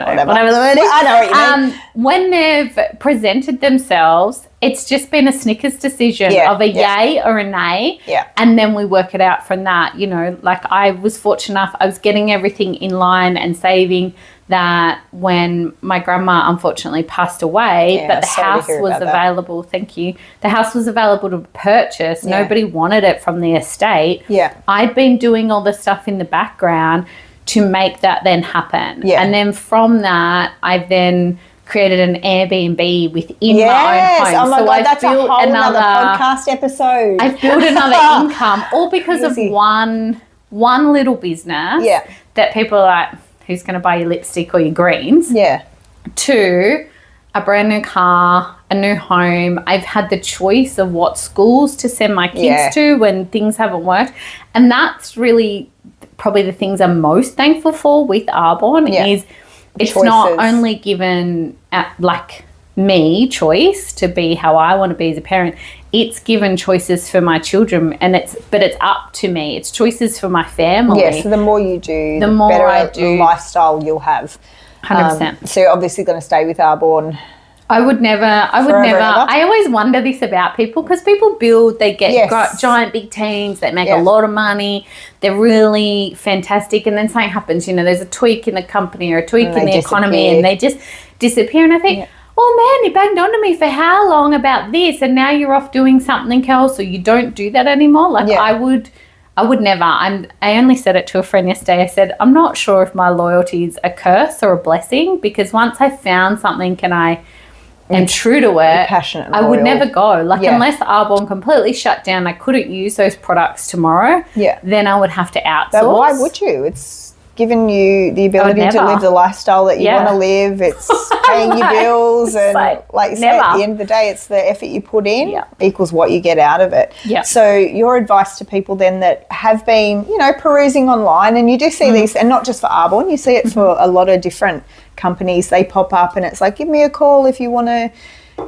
know. Whatever the word is. I know what you mean. When they've presented themselves, it's just been a Snickers decision of a yay or a nay. Yeah. And then we work it out from that. You know, like I was fortunate enough, I was getting everything in line and saving that when my grandma unfortunately passed away, but the house was available. Thank you. The house was available to purchase. Yeah. Nobody wanted it from the estate. Yeah. I'd been doing all the stuff in the background to make that then happen. Yeah. And then from that, I've then created an Airbnb within my own home. Oh my God, that's a whole another podcast episode. I've built another income, all because of one little business that people are like, who's going to buy your lipstick or your greens? Yeah. 2, a brand new car, a new home. I've had the choice of what schools to send my kids to when things haven't worked. And that's really probably the things I'm most thankful for with Arbonne is it's choices. Not only given me choice to be how I want to be as a parent, it's given choices for my children, and it's up to me. It's choices for my family. Yeah, so the more you do, the more better I do, lifestyle you'll have. 100%. So you're obviously going to stay with Arbonne. I would never. I always wonder this about people, because people they get giant big teams that make a lot of money. They're really fantastic. And then something happens, there's a tweak in the company or a tweak in the economy, and they just disappear. And I think, oh man, you banged onto me for how long about this, and now you're off doing something else, or you don't do that anymore. I would never. I only said it to a friend yesterday. I said, I'm not sure if my loyalty is a curse or a blessing, because once I found something and I am true to it, passionate and I would never go. Unless Arbonne completely shut down, I couldn't use those products tomorrow, then I would have to outsource. But why would you? given you the ability to live the lifestyle that you want to live. It's paying your bills, and like you say, at the end of the day, it's the effort you put in equals what you get out of it. So your advice to people then that have been, you know, perusing online, and you do see these, and not just for Arbonne, you see it for a lot of different companies. They pop up and it's like, give me a call if you want to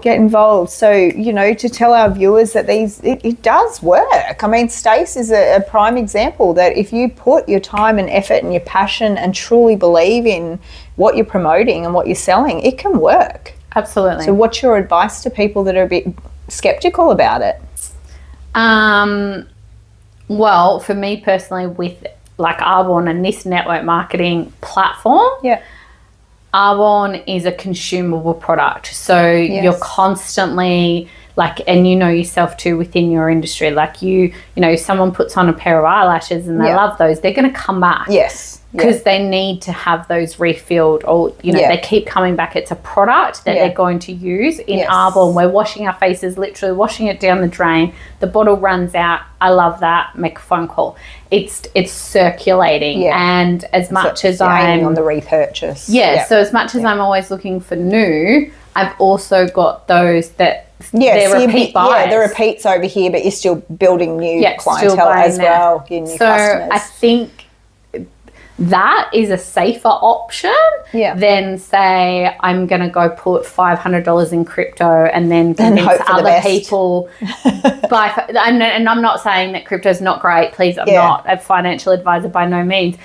get involved. So, you know, to tell our viewers that it does work. I mean, Stace is a prime example that if you put your time and effort and your passion and truly believe in what you're promoting and what you're selling, it can work. Absolutely. So what's your advice to people that are a bit skeptical about it? Well, for me personally, with like Arbonne and this network marketing platform, Arbonne is a consumable product. So you're constantly like, and you know yourself too within your industry, like you know, someone puts on a pair of eyelashes and they love those, they're going to come back. Because they need to have those refilled, or, you know, they keep coming back. It's a product that they're going to use. In Arbonne, we're washing our faces, literally washing it down the drain. The bottle runs out. I love that. Make a phone call. It's circulating. And as much as I'm on the repurchase. So as much as I'm always looking for new, I've also got those that they're repeat buyers. Yeah, the repeats over here, but you're still building new clientele as well. Your new customers. I think that is a safer option than, say, I'm going to go put $500 in crypto and then convince other people. And I'm not saying that crypto is not great. Please, I'm not a financial advisor by no means.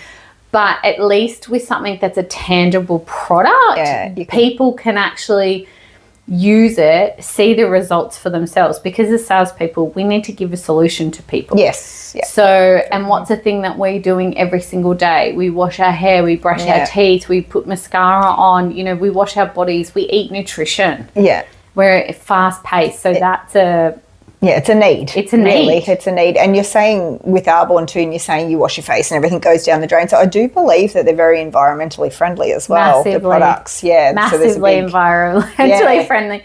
But at least with something that's a tangible product, people can actually use it, see the results for themselves, because as salespeople, we need to give a solution to people. So, and what's the thing that we're doing every single day? We wash our hair, we brush our teeth, we put mascara on, you know, we wash our bodies, we eat nutrition. We're fast paced. So that's it's a need. It's a need. Really, it's a need. And you're saying with Arbonne too, and you're saying you wash your face and everything goes down the drain. So I do believe that they're very environmentally friendly as well. Massively. The products, massively environmentally friendly.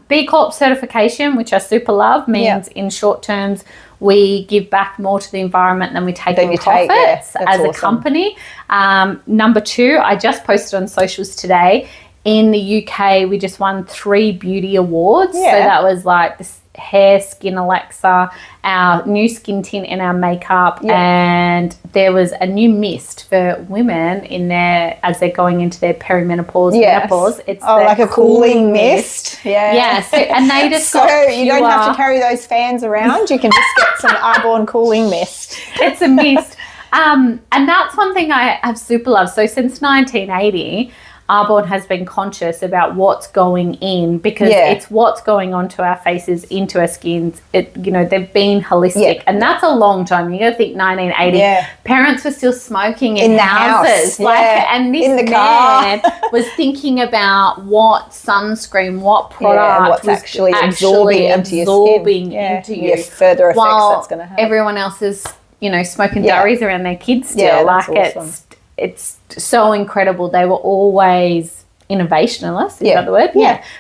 B Corp certification, which I super love, means in short terms we give back more to the environment than we take in profits as a company. Number 2, I just posted on socials today. In the UK, we just won 3 beauty awards. So that was like the hair, skin Alexa, our new skin tint and our makeup, and there was a new mist for women in their, as they're going into their perimenopause, menopause. It's like a cooling mist. So, and they just so you don't have to carry those fans around. You can just get some Arbonne cooling mist. It's a mist. And that's one thing I have super loved. So since 1980, Arbonne has been conscious about what's going in, because it's what's going onto our faces, into our skins. You know, they've been holistic, and that's a long time. You got to think 1980. Parents were still smoking in the houses, and this in the man was thinking about what sunscreen, what product what's was actually absorbing into your skin. Into you. Further effects that's going to have. Everyone else is, you know, smoking durries around their kids still. Like awesome. It's so incredible. They were always innovationalists, is that the word?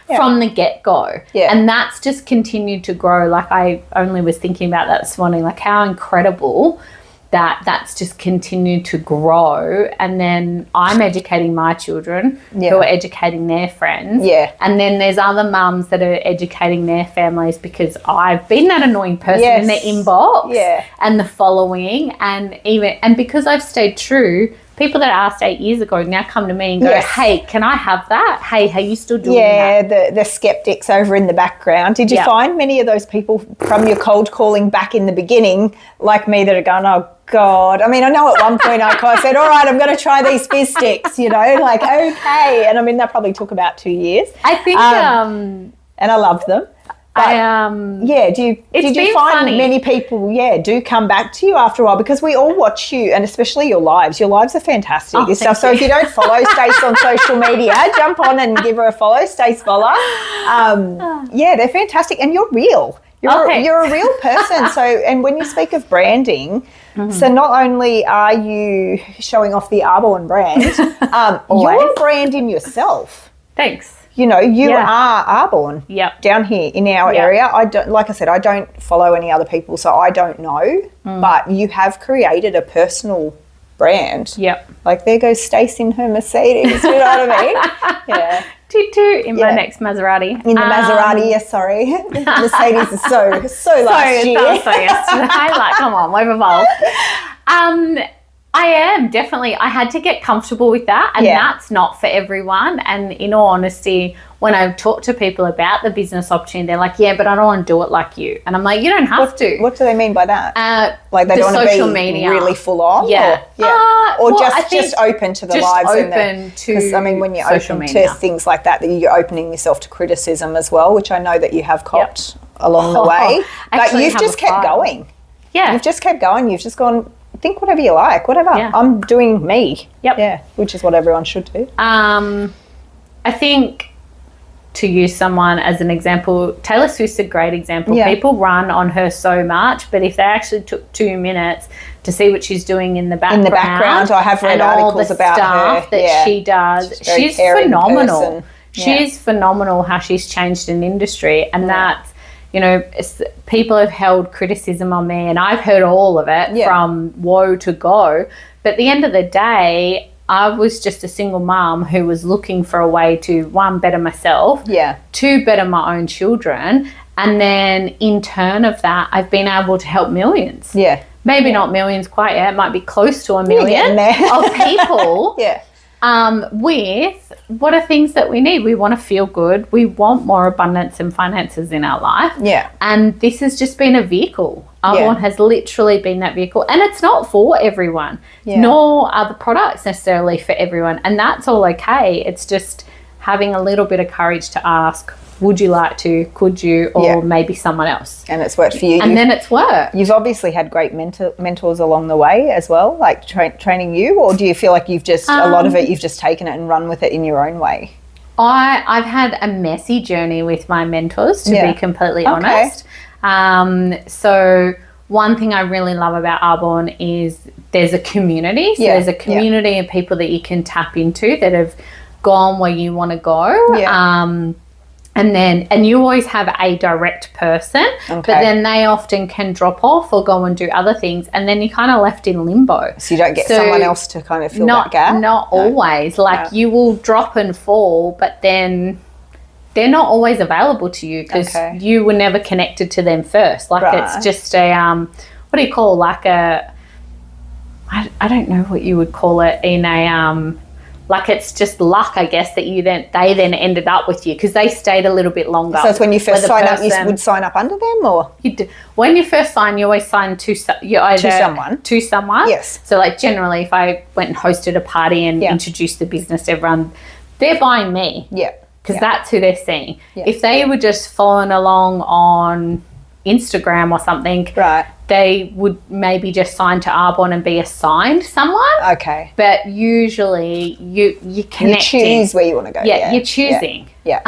From the get-go. And that's just continued to grow. Like, I only was thinking about that this morning, like how incredible that's just continued to grow. And then I'm educating my children who are educating their friends. And then there's other mums that are educating their families, because I've been that annoying person in their inbox and the following, and because I've stayed true, people that asked 8 years ago now come to me and go, hey, can I have that? Hey, are you still doing that? The skeptics over in the background. Did you find many of those people from your cold calling back in the beginning, like me, that are going, oh, God. I mean, I know at one point I said, all right, I'm going to try these fizz sticks, you know, like, okay. And I mean, that probably took about 2 years. I think... and I loved them. But, did you find many people, do come back to you after a while? Because we all watch you, and especially your lives. Your lives are fantastic. So if you don't follow Stace on social media, jump on and give her a follow, Stace Voller. They're fantastic. And you're real. You're a real person. So, and when you speak of branding, so not only are you showing off the Arbonne brand, you're branding yourself. Thanks. You know, you are Arbonne down here in our area. I don't, like I said, I don't follow any other people, so I don't know. But you have created a personal brand. Yep. Like, there goes Stace in her Mercedes. You know what I mean? Yeah. Toot toot in my next Maserati. In the Maserati, yes, sorry. Mercedes is so last year. So yesterday. Like, come on, we've evolved. I am, definitely. I had to get comfortable with that, and that's not for everyone. And in all honesty, when I talk to people about the business opportunity, they're like, yeah, but I don't want to do it like you. And I'm like, you don't have to. What do they mean by that? Like they don't want to be media. really full on? Yeah. Or just open to the lives. Because, I mean, when you're open media. to things like that you're opening yourself to criticism as well, which I know that you have copped along the way. But you've just kept going. Yeah. You've just kept going. You've just gone, think whatever you like, whatever. Yeah. I'm doing me. Yep. Yeah, which is what everyone should do. I think, to use someone as an example, Taylor Swift's a great example. Yeah. People run on her so much, but if they actually took 2 minutes to see what she's doing in the background, I have read articles about her. All the stuff that she does, she's phenomenal. She's phenomenal how she's changed an industry, and that's, you know, people have held criticism on me, and I've heard all of it from woe to go. But at the end of the day, I was just a single mum who was looking for a way to, one, better myself, two, better my own children, and then in turn of that, I've been able to help millions. Yeah. Maybe not millions quite yet. It might be close to 1 million of people. With what are things that we need? We want to feel good. We want more abundance and finances in our life. Yeah. And this has just been a vehicle. Arbonne has literally been that vehicle. And it's not for everyone, nor are the products necessarily for everyone. And that's all okay. It's just having a little bit of courage to ask, would you like to, could you, or maybe someone else. And it's worked for you. And then it's worked. You've obviously had great mentors along the way as well, like training you, or do you feel like you've just, a lot of it, you've just taken it and run with it in your own way? I've had a messy journey with my mentors, to be completely honest. So one thing I really love about Arbonne is there's a community. So there's a community of people that you can tap into that have gone where you want to go. And you always have a direct person, but then they often can drop off or go and do other things, and then you're kind of left in limbo. So you don't get someone else to kind of fill that gap? Not always. Like you will drop and fall, but then they're not always available to you because you were never connected to them first. Like it's just a, what do you call, like a, I don't know what you would call it in a, like it's just luck, I guess, that they then ended up with you because they stayed a little bit longer. So it's when you first sign up, you would sign up under them, or when you first sign, you always sign to someone. Yes. So like generally, if I went and hosted a party and introduced the business to everyone, they're buying me. Yeah. Because that's who they're seeing. Yeah. If they were just following along on Instagram or something, they would maybe just sign to Arbonne and be assigned someone. Okay. But usually you connect. You choose where you want to go. Yeah, you're choosing. Yeah.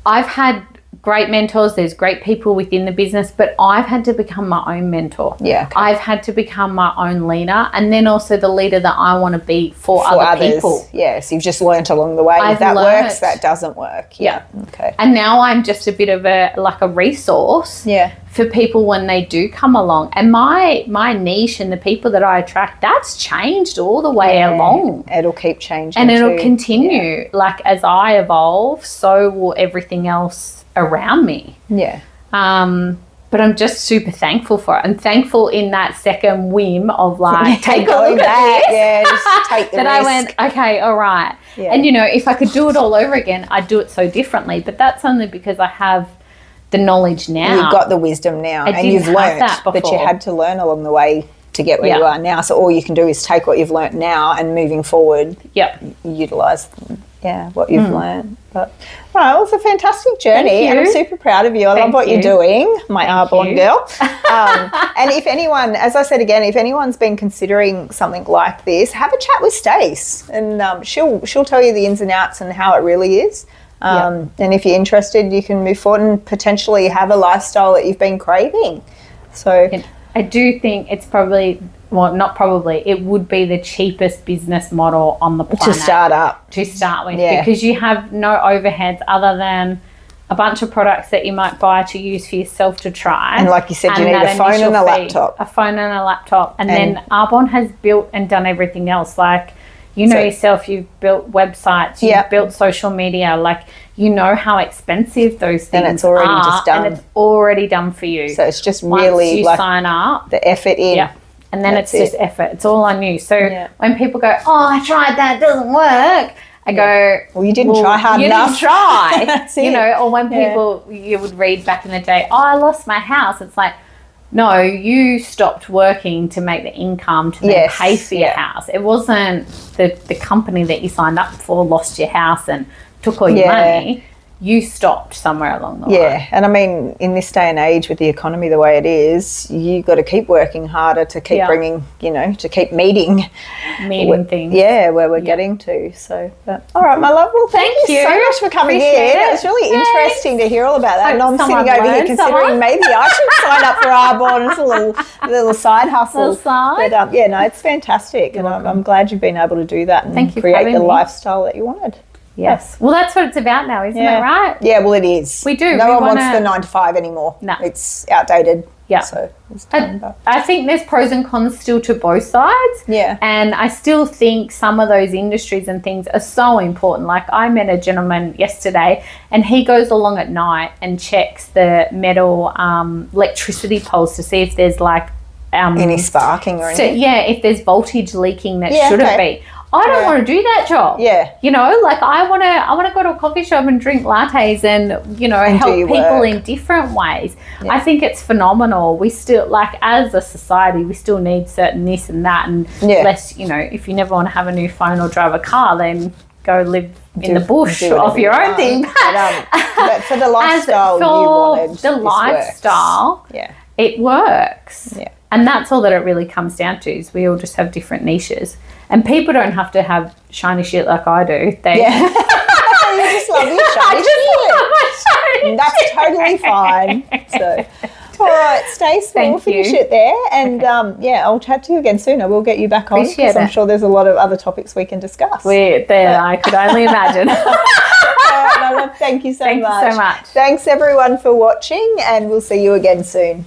I've had great mentors. There's great people within the business, but I've had to become my own mentor. Yeah. Okay. I've had to become my own leader, and then also the leader that I want to be for other people. Yes, you've just learnt along the way. If that works, that doesn't work. Yeah. Okay. And now I'm just a bit of a resource. Yeah. For people when they do come along, and my niche and the people that I attract, that's changed all the way along. It'll keep changing, and it'll continue. Yeah. Like as I evolve, so will everything else around me. Yeah. But I'm just super thankful for it. I'm thankful in that second whim of like take a look at this. Yeah, just take the risk. I went, okay, all right. Yeah. And you know, if I could do it all over again, I'd do it so differently. But that's only because I have the knowledge now. You've got the wisdom now, and you've learned that you had to learn along the way to get where you are now. So all you can do is take what you've learned now and moving forward, utilise what you've learned. But all right, it was a fantastic journey, and I'm super proud of you. I love what you're doing, my Arbonne girl. And if anyone, as I said again, if anyone's been considering something like this, have a chat with Stace, and she'll tell you the ins and outs and how it really is. And if you're interested, you can move forward and potentially have a lifestyle that you've been craving. So I do think it's probably, well, not probably, it would be the cheapest business model on the planet. To start up. To start with, because you have no overheads other than a bunch of products that you might buy to use for yourself to try. And like you said, you need a phone and a laptop. A phone and a laptop. And then Arbonne has built and done everything else. Like, you know yourself, you've built websites, you've built social media. Like, you know how expensive those things are. And it's already just done. And it's already done for you. So it's just Once really you like sign up. the effort in. Yeah. And then it's just effort. It's all on you. So when people go, oh, I tried that, it doesn't work. I go, well, you didn't try hard enough. You didn't try. That's you it. know, or when people, you would read back in the day, oh, I lost my house. It's like, no, you stopped working to make the income to then pay for your house. It wasn't the company that you signed up for lost your house and took all your money. You stopped somewhere along the line. Yeah, and I mean, in this day and age with the economy the way it is, you got to keep working harder to keep bringing, you know, to keep meeting things. Yeah, where we're getting to. So, but, all right, my love. Well, thank you so much for coming in. It was really interesting to hear all about that. And I'm sitting over here considering maybe I should sign up for Arbonne. It's a little side hustle. But yeah, no, it's fantastic, and I'm glad you've been able to do that and create the lifestyle that you wanted. Yes. Well, that's what it's about now, isn't it, right? Yeah, well, it is. We do. No one wants the 9 to 5 anymore. No. It's outdated. Yeah. So it's done, I think there's pros and cons still to both sides. Yeah. And I still think some of those industries and things are so important. Like, I met a gentleman yesterday and he goes along at night and checks the metal electricity poles to see if there's like any sparking or anything. So, yeah, if there's voltage leaking that shouldn't be. I don't want to do that job. Yeah. You know, like I want to go to a coffee shop and drink lattes and, you know, and help people in different ways. Yeah. I think it's phenomenal. We still, like, as a society, we still need certain this and that, and less, you know, if you never want to have a new phone or drive a car, then go live in the bush off your own thing. But for the lifestyle you wanted, the lifestyle, it works. Yeah. And that's all that it really comes down to, is we all just have different niches. And people don't have to have shiny shit like I do. They you just love your shiny shit. That's totally fine. So, all right, Stace, we'll finish it there. And, I'll chat to you again soon. I will get you back on, because I'm sure there's a lot of other topics we can discuss. I could only imagine. All right, my love, thank you so much. Thank you so much. Thanks, everyone, for watching, and we'll see you again soon.